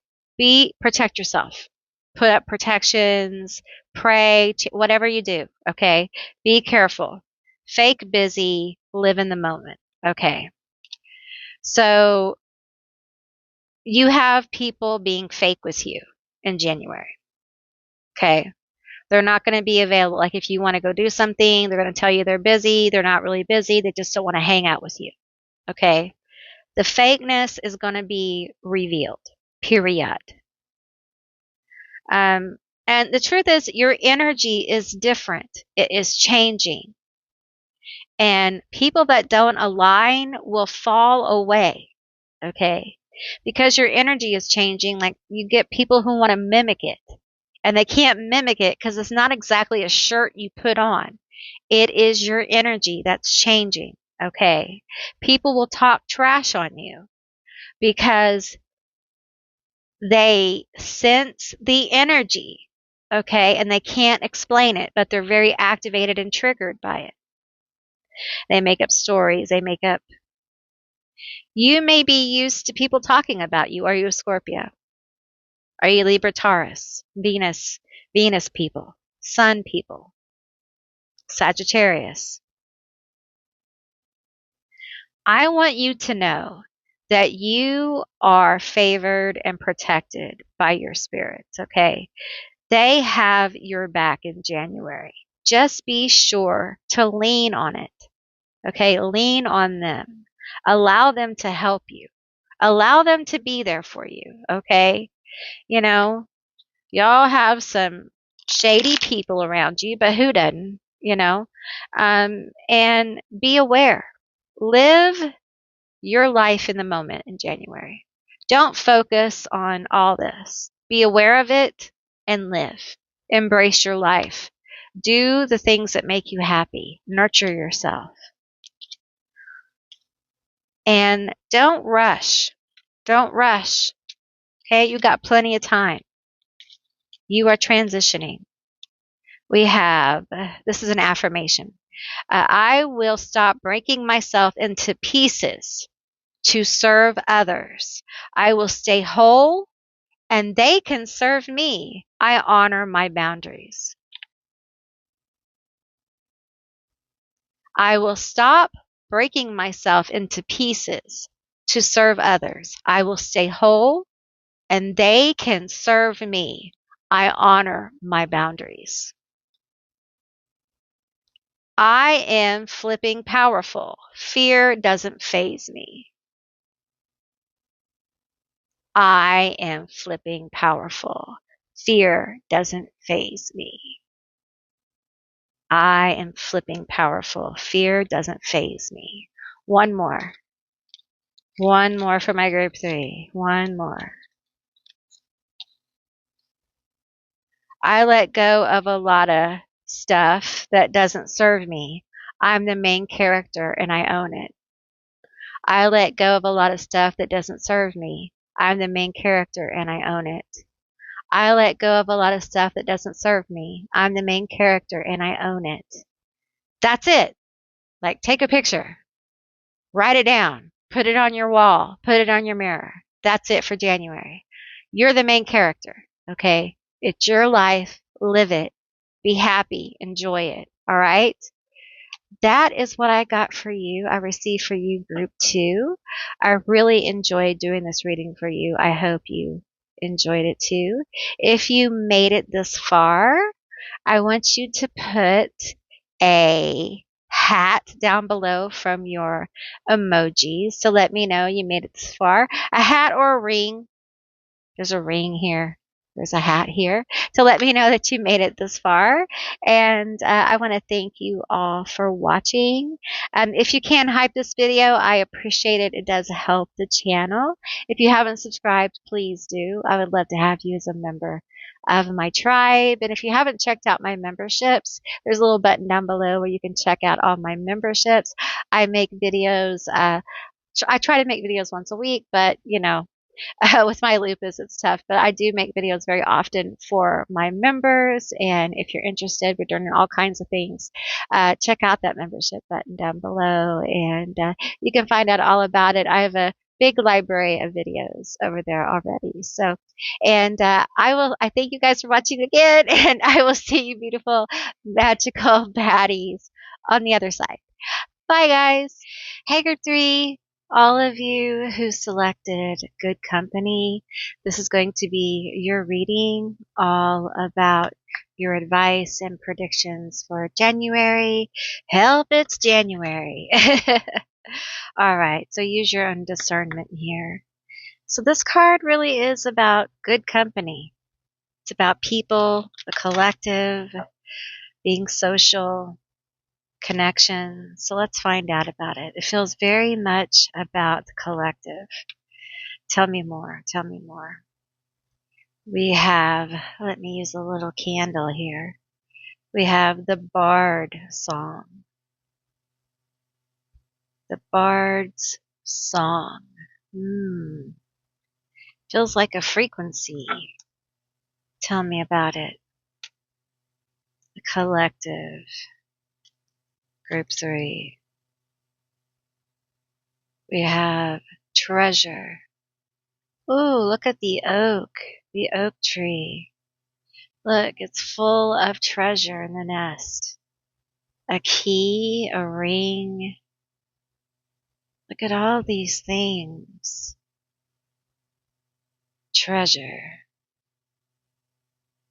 protect yourself. Put up protections, pray, whatever you do, okay? Be careful. Fake busy, live in the moment. Okay. So you have people being fake with you in January. Okay. They're not going to be available. Like, if you want to go do something, they're going to tell you they're busy. They're not really busy. They just don't want to hang out with you. Okay. The fakeness is going to be revealed, period. Um, and the truth is, your energy is different. It is changing. And people that don't align will fall away. Okay. Because your energy is changing, like, you get people who want to mimic it. And they can't mimic it because it's not exactly a shirt you put on. It is your energy that's changing. Okay. People will talk trash on you because they sense the energy. Okay. And they can't explain it, but they're very activated and triggered by it. They make up stories. You may be used to people talking about you. Are you a Scorpio? Are you Libra, Taurus, Venus people, Sun people, Sagittarius? I want you to know that you are favored and protected by your spirits, okay? They have your back in January. Just be sure to lean on it, okay? Lean on them. Allow them to help you. Allow them to be there for you, okay? You know, y'all have some shady people around you, but who doesn't, you know? And be aware. Live your life in the moment in January. Don't focus on all this. Be aware of it and live. Embrace your life. Do the things that make you happy. Nurture yourself. And don't rush. Don't rush. Okay, you got plenty of time. You are transitioning. This is an affirmation. I will stop breaking myself into pieces to serve others. I will stay whole and they can serve me. I honor my boundaries. I will stop breaking myself into pieces to serve others. I will stay whole and they can serve me. I honor my boundaries. I am flipping powerful. Fear doesn't faze me. I am flipping powerful. Fear doesn't faze me. I am flipping powerful. Fear doesn't faze me. One more. One more for my group 3. One more. I let go of a lot of stuff that doesn't serve me. I'm the main character and I own it. I let go of a lot of stuff that doesn't serve me. I'm the main character and I own it. I let go of a lot of stuff that doesn't serve me. I'm the main character and I own it. That's it. Like, take a picture, write it down, put it on your wall, put it on your mirror. That's it for January. You're the main character, okay? It's your life. Live it. Be happy. Enjoy it. All right? That is what I got for you. I received for you, group 2. I really enjoyed doing this reading for you. I hope you enjoyed it too. If you made it this far, I want you to put a hat down below from your emojis to let me know you made it this far. A hat or a ring. There's a ring here. There's a hat here to let me know that you made it this far. And I want to thank you all for watching. If you can hype this video, I appreciate it. It does help the channel. If you haven't subscribed, please do. I would love to have you as a member of my tribe. And if you haven't checked out my memberships, there's a little button down below where you can check out all my memberships. I make videos. I try to make videos once a week, but you know, With my lupus, it's tough, but I do make videos very often for my members. And if you're interested, we're doing all kinds of things. Check out that membership button down below, and you can find out all about it. I have a big library of videos over there already. So, and I thank you guys for watching again, and I will see you beautiful, magical baddies on the other side. Bye, guys. Hey, Group 3, all of you who selected Good Company, this is going to be your reading all about your advice and predictions for January. Help, it's January. All right, so use your own discernment here. So this card really is about good company. It's about people, the collective, being social, connection. So let's find out about it. It feels very much about the collective. Tell me more. Tell me more. We have, let me use a little candle here. We have the Bard song. The Bard's song. Feels like a frequency. Tell me about it. The collective. Group 3. We have treasure. Ooh, look at the oak tree. Look, it's full of treasure in the nest. A key, a ring. Look at all these things. Treasure.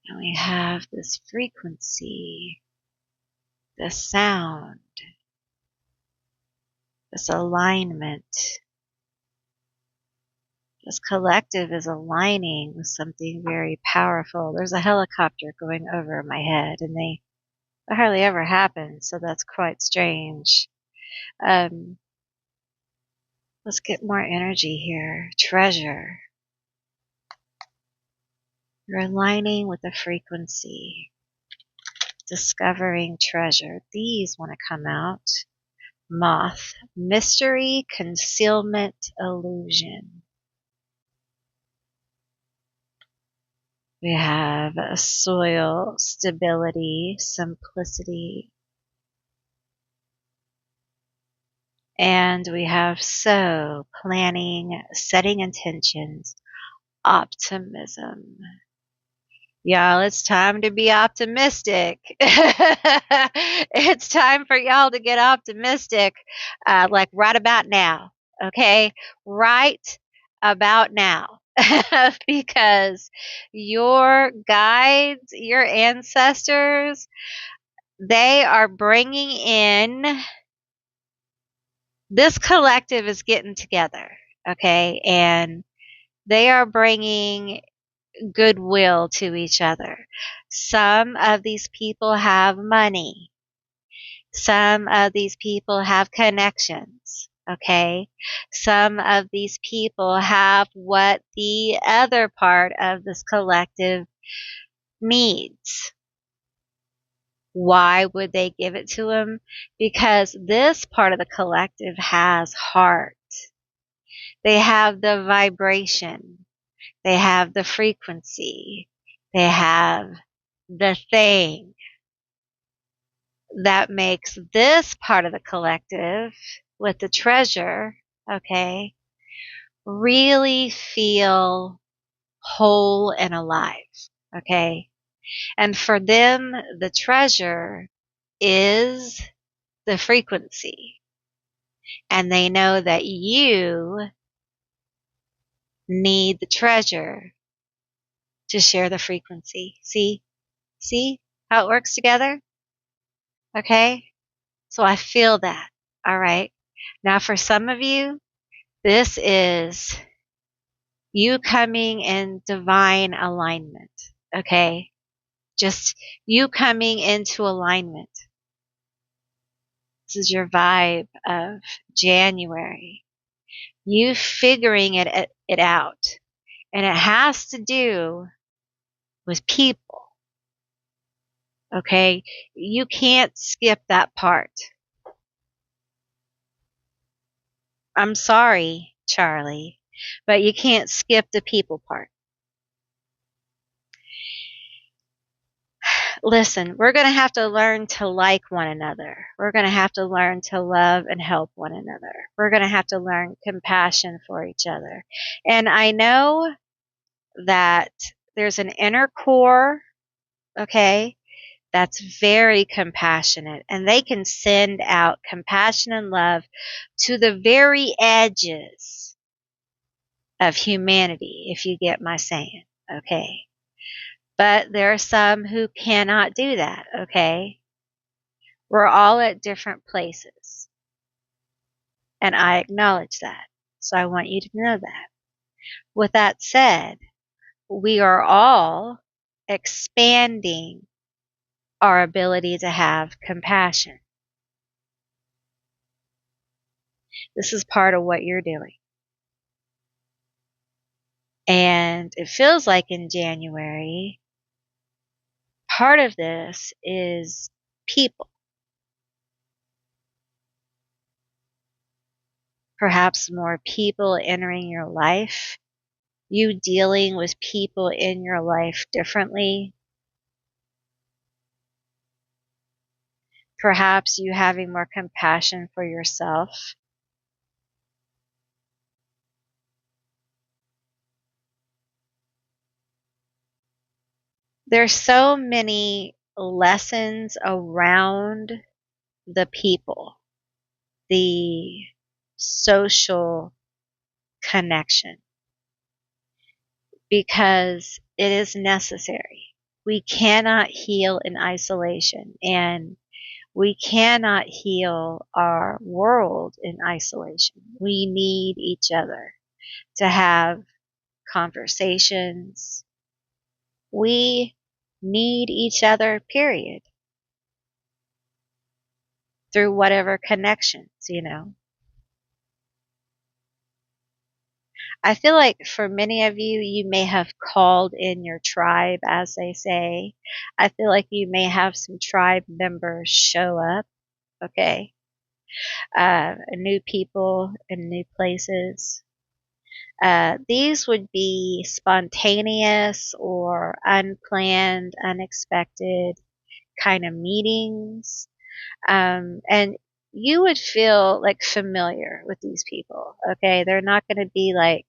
And we have this frequency, this sound, this alignment. This collective is aligning with something very powerful. There's a helicopter going over my head, and that hardly ever happens, so that's quite strange. Let's get more energy here. Treasure. You're aligning with the frequency. Discovering treasure. These want to come out. Moth. Mystery, concealment, illusion. We have a soil, stability, simplicity. And we have so, planning, setting intentions, optimism. Y'all, it's time to be optimistic. It's time for y'all to get optimistic, like right about now, okay? Right about now. Because your guides, your ancestors, they are bringing in, this collective is getting together, okay? And they are bringing goodwill to each other. Some of these people have money. Some of these people have connections. Okay. Some of these people have what the other part of this collective needs. Why would they give it to them? Because this part of the collective has heart. They have the vibration. They have the frequency. They have the thing that makes this part of the collective with the treasure, okay, really feel whole and alive, okay? And for them, the treasure is the frequency. And they know that you need the treasure to share the frequency. See? See how it works together? Okay? So I feel that. All right. Now for some of you, this is you coming in divine alignment. Okay? Just you coming into alignment. This is your vibe of January. You figuring it out. And it has to do with people. Okay? You can't skip that part. I'm sorry, Charlie. But you can't skip the people part. Listen, we're going to have to learn to like one another. We're going to have to learn to love and help one another. We're going to have to learn compassion for each other. And I know that there's an inner core, okay, that's very compassionate, and they can send out compassion and love to the very edges of humanity, if you get my saying, okay? But there are some who cannot do that, okay? We're all at different places, and I acknowledge that. So I want you to know that. With that said, we are all expanding our ability to have compassion. This is part of what you're doing. And it feels like in January, part of this is people. Perhaps more people entering your life, you dealing with people in your life differently, perhaps you having more compassion for yourself. There's so many lessons around the people, the social connection, because it is necessary. We cannot heal in isolation, and we cannot heal our world in isolation. We need each other to have conversations. We need each other, period, through whatever connections, you know. I feel like for many of you, you may have called in your tribe, as they say. I feel like you may have some tribe members show up, okay? New people in new places. These would be spontaneous or unplanned, unexpected kind of meetings. And you would feel like familiar with these people, okay? They're not going to be like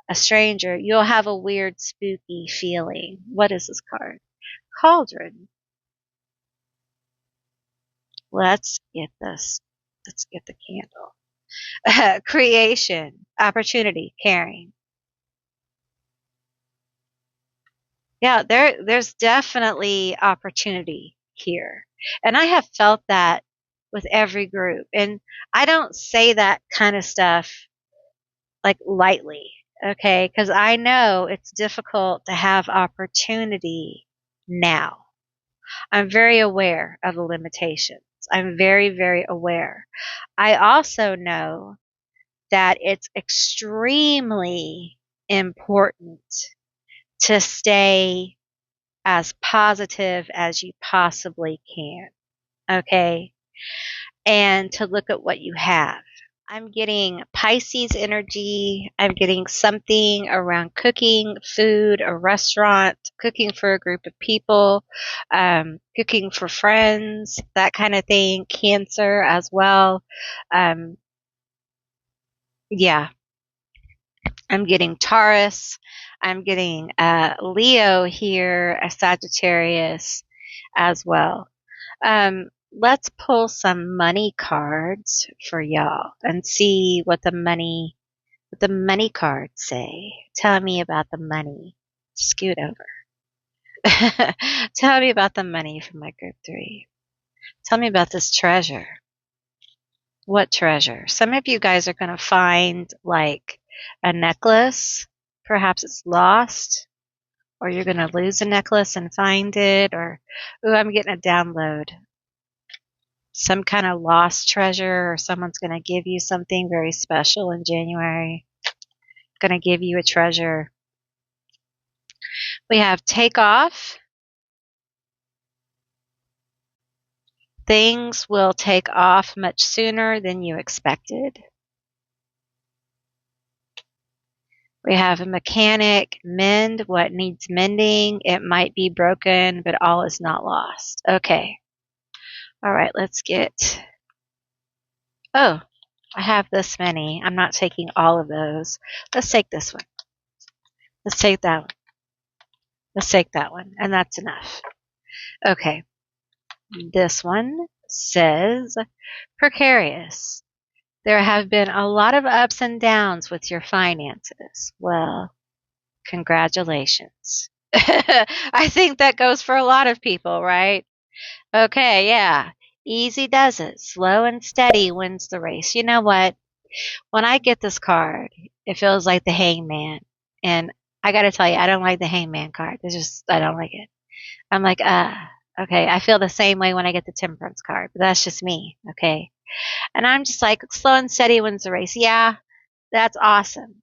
a stranger. You'll have a weird, spooky feeling. What is this card? Cauldron. Let's get this. Let's get the candle. Creation, opportunity, caring. Yeah, there's definitely opportunity here. And I have felt that with every group. And I don't say that kind of stuff like lightly, okay? Because I know it's difficult to have opportunity now. I'm very aware of the limitations. I'm very, very aware. I also know that it's extremely important to stay as positive as you possibly can, okay? And to look at what you have. I'm getting Pisces energy. I'm getting something around cooking, food, a restaurant, cooking for a group of people, cooking for friends, that kind of thing. Cancer as well. Um, yeah, I'm getting Taurus. I'm getting Leo here, a Sagittarius as well. Let's pull some money cards for y'all and see what the money cards say. Tell me about the money. Scoot over. Tell me about the money from my group 3. Tell me about this treasure. What treasure? Some of you guys are going to find like a necklace. Perhaps it's lost, or you're going to lose a necklace and find it, or, ooh, I'm getting a download. Some kind of lost treasure, or someone's going to give you something very special in January. Going to give you a treasure. We have take off. Things will take off much sooner than you expected. We have a mechanic, mend what needs mending. It might be broken, but all is not lost. Okay. All right, let's get... Oh, I have this many. I'm not taking all of those. Let's take this one. Let's take that one. Let's take that one. And that's enough. Okay. This one says precarious. There have been a lot of ups and downs with your finances. Well, congratulations. I think that goes for a lot of people, right? Okay, yeah. Easy does it. Slow and steady wins the race. You know what? When I get this card, it feels like the hangman. And I gotta tell you, I don't like the hangman card. I don't like it. I'm like, okay. I feel the same way when I get the temperance card, but that's just me, okay? And I'm just like, slow and steady wins the race. Yeah, that's awesome.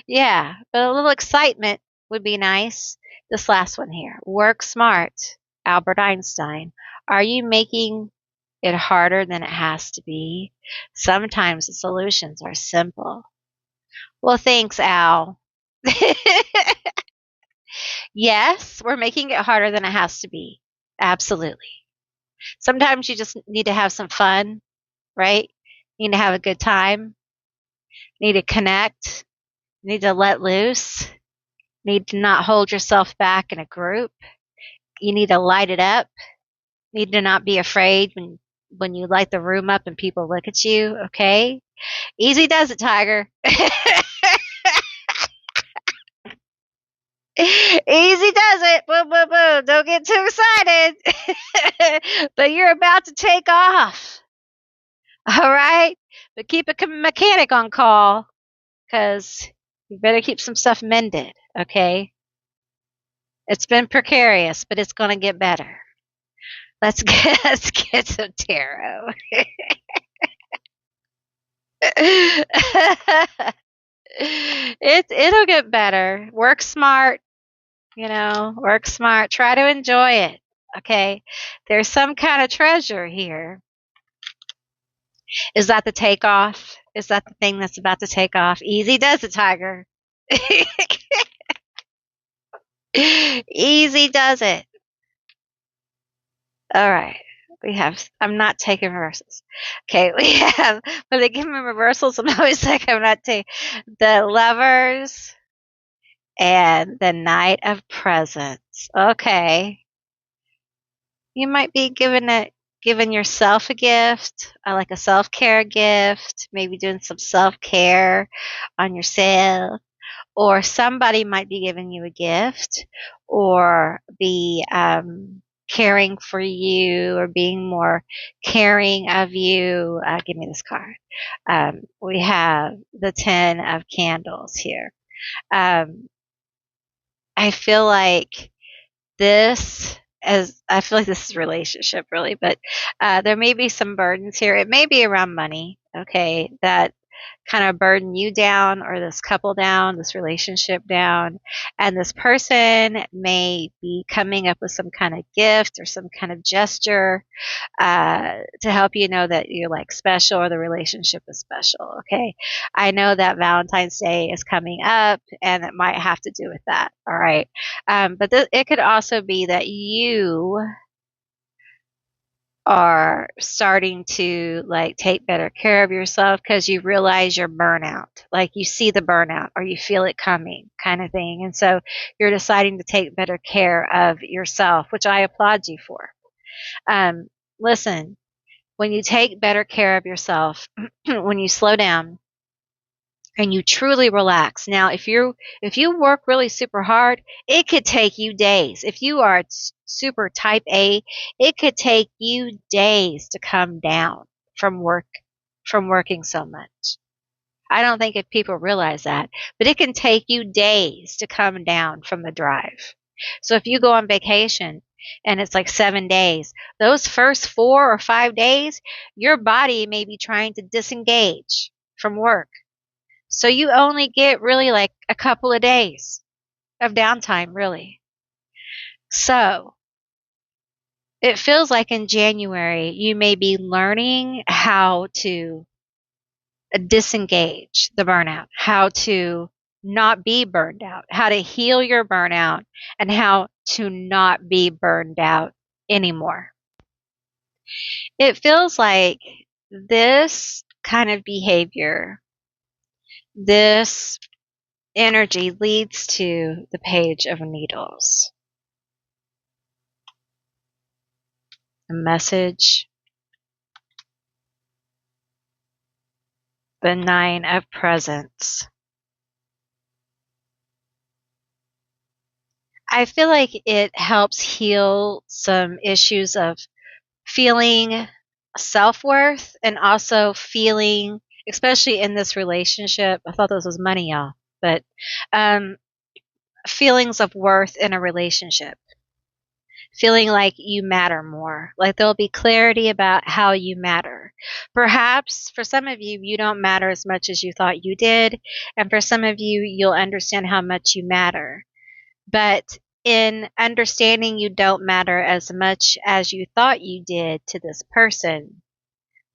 Yeah, but a little excitement would be nice. This last one here. Work smart. Albert Einstein. Are you making it harder than it has to be? Sometimes the solutions are simple. Well, thanks, Al. Yes, we're making it harder than it has to be. Absolutely. Sometimes you just need to have some fun, right? You need to have a good time. You need to connect. You need to let loose. You need to not hold yourself back in a group. You need to light it up. You need to not be afraid when you light the room up and people look at you, okay? Easy does it, Tiger. Easy does it. Boom, boom, boom. Don't get too excited. But you're about to take off. All right? But keep a mechanic on call because you better keep some stuff mended, okay? It's been precarious, but it's going to get better. Let's get some tarot. It'll get better. Work smart, work smart. Try to enjoy it. Okay. There's some kind of treasure here. Is that the takeoff? Is that the thing that's about to take off? Easy does it, Tiger. Easy does it. All right. I'm not taking reversals. Okay, when they give me reversals, I'm always like, I'm not taking the Lovers and the Knight of Presents. Okay. You might be giving yourself a gift, like a self-care gift, maybe doing some self-care on yourself, or somebody might be giving you a gift, or be caring for you, or being more caring of you. Give me this card. We have the 10 of Candles here. I feel like I feel like this is a relationship really, but there may be some burdens here. It may be around money, okay, that kind of burden you down, or this couple down, this relationship down. And this person may be coming up with some kind of gift or some kind of gesture to help you know that you're like special, or the relationship is special. Okay. I know that Valentine's Day is coming up and it might have to do with that. All right. But it could also be that you are starting to like take better care of yourself because you realize your burnout, like you see the burnout or you feel it coming kind of thing. And so you're deciding to take better care of yourself, which I applaud you for. Listen, when you take better care of yourself, when you slow down and you truly relax. Now, if you work really super hard, it could take you days. If you are super type A, it could take you days to come down from working so much. I don't think if people realize that, but it can take you days to come down from the drive. So if you go on vacation and it's like 7 days, those first 4 or 5 days, your body may be trying to disengage from work. So you only get really like a couple of days of downtime, really. So it feels like in January, you may be learning how to disengage the burnout, how to not be burned out, how to heal your burnout, and how to not be burned out anymore. It feels like this kind of behavior, this energy leads to the Page of Needles. The message, the Nine of Presents. I feel like it helps heal some issues of feeling self-worth and also feeling, especially in this relationship, I thought this was money, y'all, but um, feelings of worth in a relationship. Feeling like you matter more, like there'll be clarity about how you matter. Perhaps for some of you, you don't matter as much as you thought you did, and for some of you, you'll understand how much you matter. But in understanding you don't matter as much as you thought you did to this person,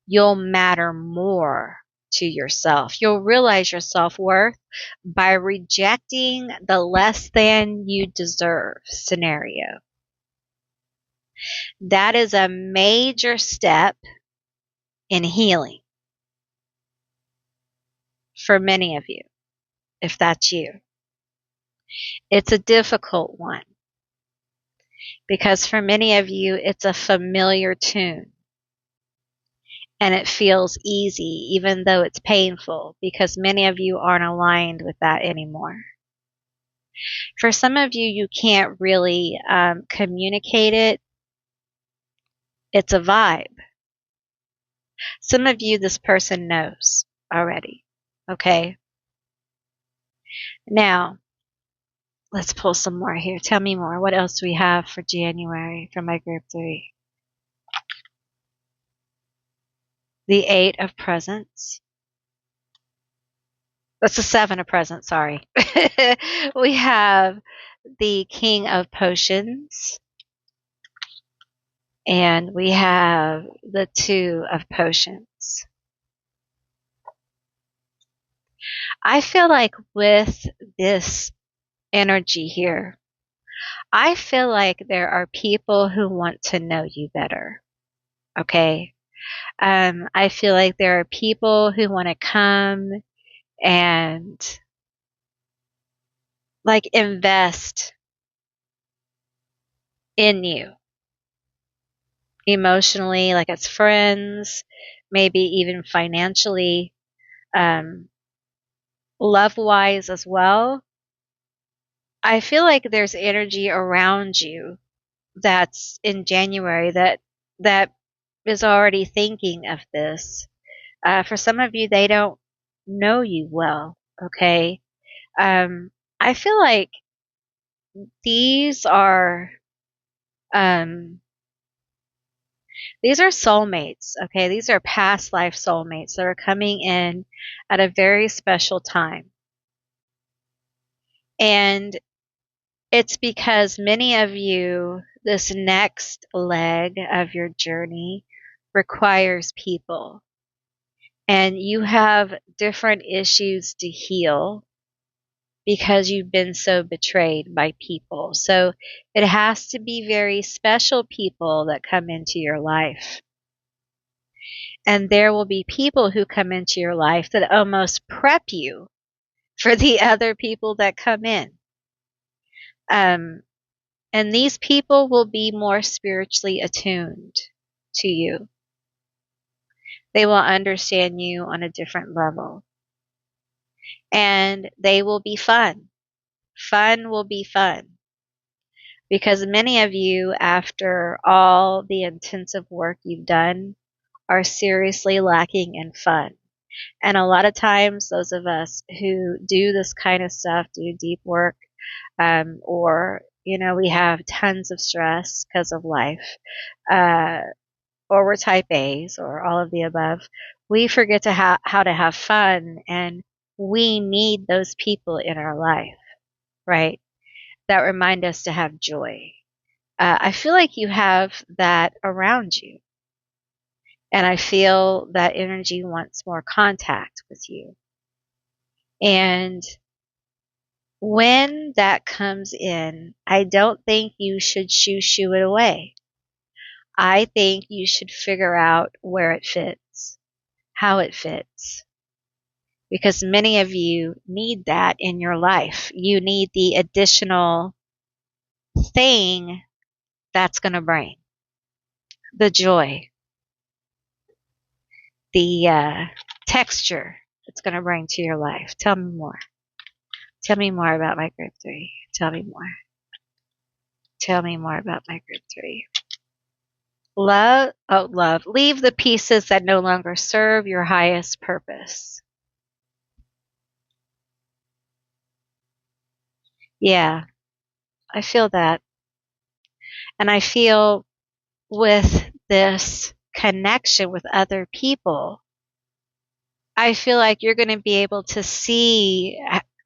you'll matter more to yourself. You'll realize your self-worth by rejecting the less than you deserve scenario. That is a major step in healing for many of you, if that's you. It's a difficult one because for many of you, it's a familiar tune and it feels easy, even though it's painful, because many of you aren't aligned with that anymore. For some of you, you can't really communicate it. It's a vibe. Some of you, this person knows already. Okay. Now, let's pull some more here. Tell me more. What else do we have for January for my group 3? The 8 of Presents. That's the 7 of Presents, sorry. We have the King of Potions. And we have the 2 of Potions. I feel like with this energy here, I feel like there are people who want to know you better. Okay. I feel like there are people who want to come and like invest in you emotionally, like as friends, maybe even financially, love wise as well. I feel like there's energy around you that's in January that is already thinking of this. For some of you, they don't know you well. Okay. I feel like these are um, these are soulmates. Okay, these are past life soulmates that are coming in at a very special time, and it's because many of you, this next leg of your journey requires people, and you have different issues to heal because you've been so betrayed by people. So it has to be very special people that come into your life. And there will be people who come into your life that almost prep you for the other people that come in. And these people will be more spiritually attuned to you. They will understand you on a different level. And they will be fun. Fun will be fun. Because many of you, after all the intensive work you've done, are seriously lacking in fun. And a lot of times, those of us who do this kind of stuff, do deep work, or, we have tons of stress because of life, or we're type A's, or all of the above, we forget to how to have fun, and we need those people in our life, right? That remind us to have joy. I feel like you have that around you. And I feel that energy wants more contact with you. And when that comes in, I don't think you should shoo it away. I think you should figure out where it fits, how it fits. Because many of you need that in your life. You need the additional thing that's going to bring the joy, the texture it's going to bring to your life. Tell me more. Tell me more about my group 3. Tell me more. Tell me more about my group 3. Love, oh, love. Leave the pieces that no longer serve your highest purpose. Yeah, I feel that. And I feel with this connection with other people, I feel like you're going to be able to see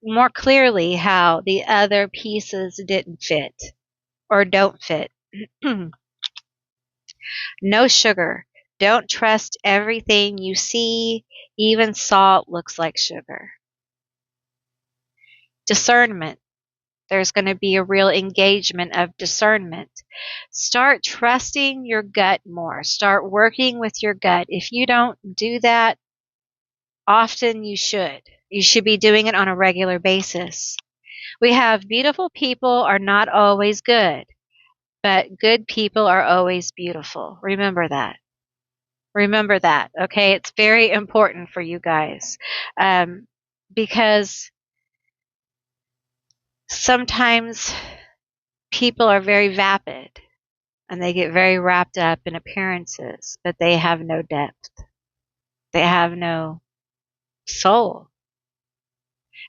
more clearly how the other pieces didn't fit or don't fit. No sugar. Don't trust everything you see. Even salt looks like sugar. Discernment. There's going to be a real engagement of discernment. Start trusting your gut more. Start working with your gut. If you don't do that often, you should. You should be doing it on a regular basis. We have beautiful people are not always good, but good people are always beautiful. Remember that. Remember that, okay? It's very important for you guys, because sometimes people are very vapid and they get very wrapped up in appearances, but they have no depth. They have no soul.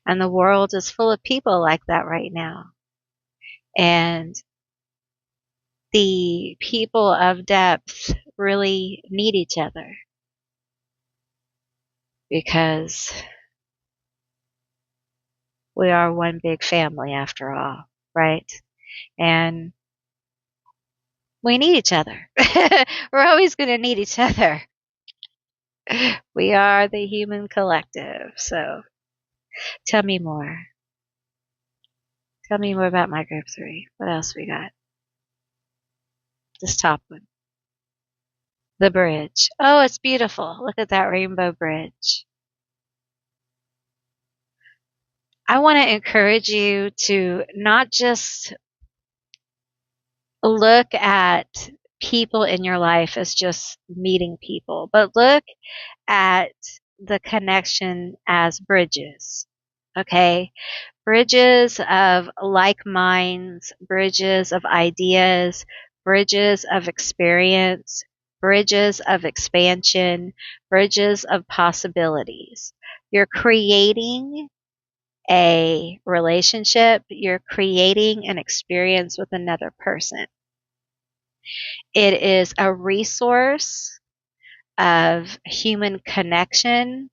And the world is full of people like that right now. And the people of depth really need each other because we are one big family after all, right? And we need each other. We're always going to need each other. We are the human collective. So tell me more. Tell me more about my group 3. What else we got? This top one. The bridge. Oh, it's beautiful. Look at that rainbow bridge. I want to encourage you to not just look at people in your life as just meeting people, but look at the connection as bridges. Okay? Bridges of like minds, bridges of ideas, bridges of experience, bridges of expansion, bridges of possibilities. You're creating a relationship, you're creating an experience with another person. It is a resource of human connection.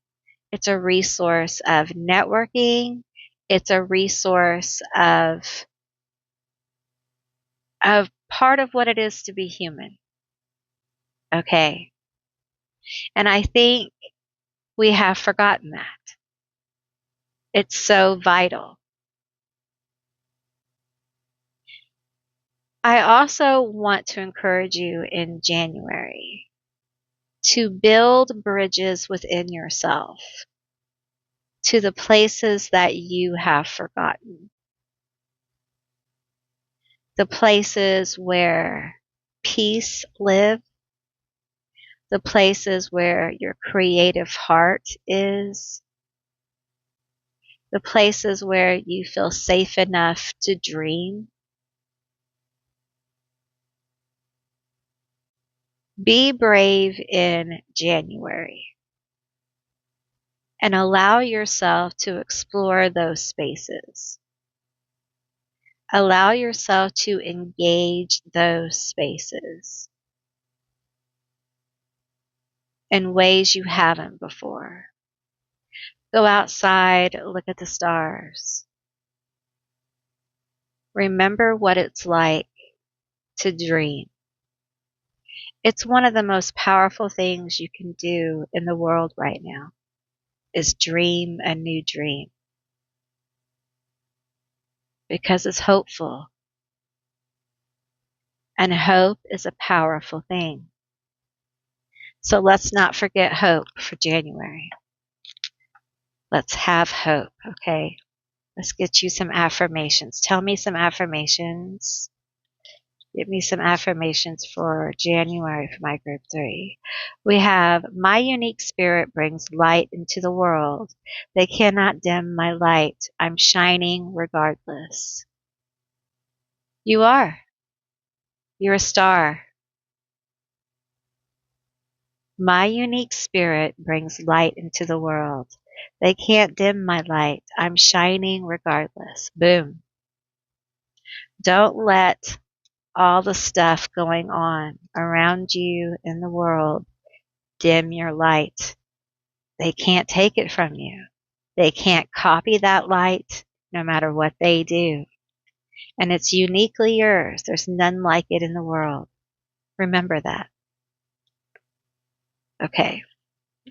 It's a resource of networking. It's a resource of part of what it is to be human. Okay. And I think we have forgotten that. It's so vital. I also want to encourage you in January to build bridges within yourself to the places that you have forgotten. The places where peace lives, the places where your creative heart is, the places where you feel safe enough to dream. Be brave in January and allow yourself to explore those spaces. Allow yourself to engage those spaces in ways you haven't before. Go outside, look at the stars. Remember what it's like to dream. It's one of the most powerful things you can do in the world right now is dream a new dream because it's hopeful. And hope is a powerful thing. So let's not forget hope for January. Let's have hope, okay? Let's get you some affirmations. Tell me some affirmations. Give me some affirmations for January for my group 3. We have, my unique spirit brings light into the world. They cannot dim my light. I'm shining regardless. You are. You're a star. My unique spirit brings light into the world. They can't dim my light. I'm shining regardless. Boom. Don't let all the stuff going on around you in the world dim your light. They can't take it from you. They can't copy that light no matter what they do. And it's uniquely yours. There's none like it in the world. Remember that. Okay.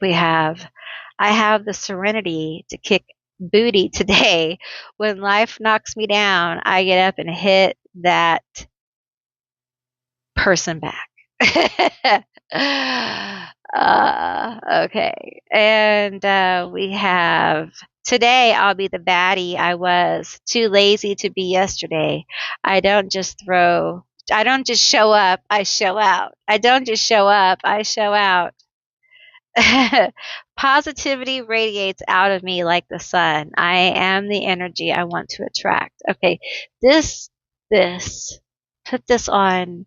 I have the serenity to kick booty today. When life knocks me down, I get up and hit that person back. Okay. And we have today I'll be the baddie I was too lazy to be yesterday. I don't just show up, I show out. I don't just show up, I show out. Positivity radiates out of me like the sun. I am the energy I want to attract. Okay, this, put this on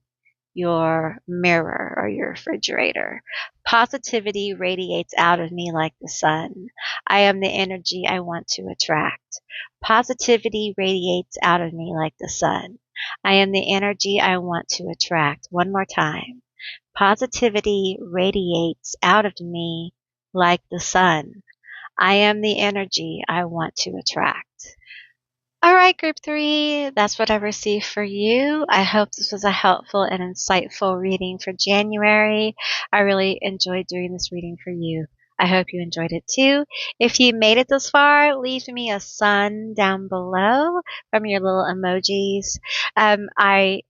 your mirror or your refrigerator. Positivity radiates out of me like the sun. I am the energy I want to attract. Positivity radiates out of me like the sun. I am the energy I want to attract. One more time. Positivity radiates out of me like the sun. I am the energy I want to attract. All right, group 3, that's what I received for you. I hope this was a helpful and insightful reading for January. I really enjoyed doing this reading for you. I hope you enjoyed it too. If you made it this far, leave me a sun down below from your little emojis. I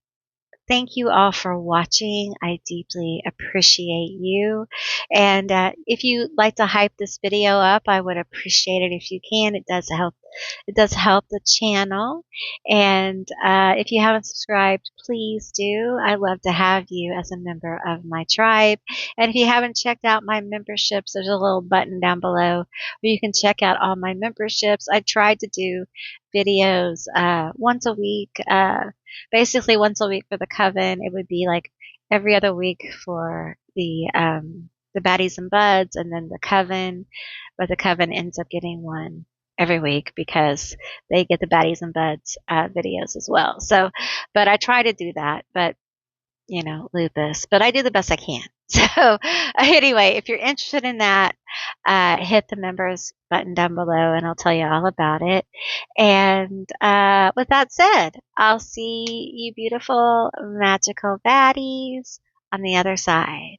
thank you all for watching. I deeply appreciate you. And if you'd like to hype this video up, I would appreciate it if you can. It does help. It does help the channel. And if you haven't subscribed, please do. I'd love to have you as a member of my tribe. And if you haven't checked out my memberships, there's a little button down below where you can check out all my memberships. I tried to do videos once a week. Basically once a week for the coven. It would be like every other week for the baddies and buds, and then the coven. But the coven ends up getting one every week because they get the baddies and buds videos as well. So, but I try to do that, but you know, lupus, but I do the best I can. So anyway, if you're interested in that, hit the members button down below and I'll tell you all about it. And with that said, I'll see you beautiful, magical baddies on the other side.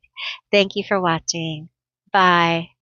Thank you for watching. Bye.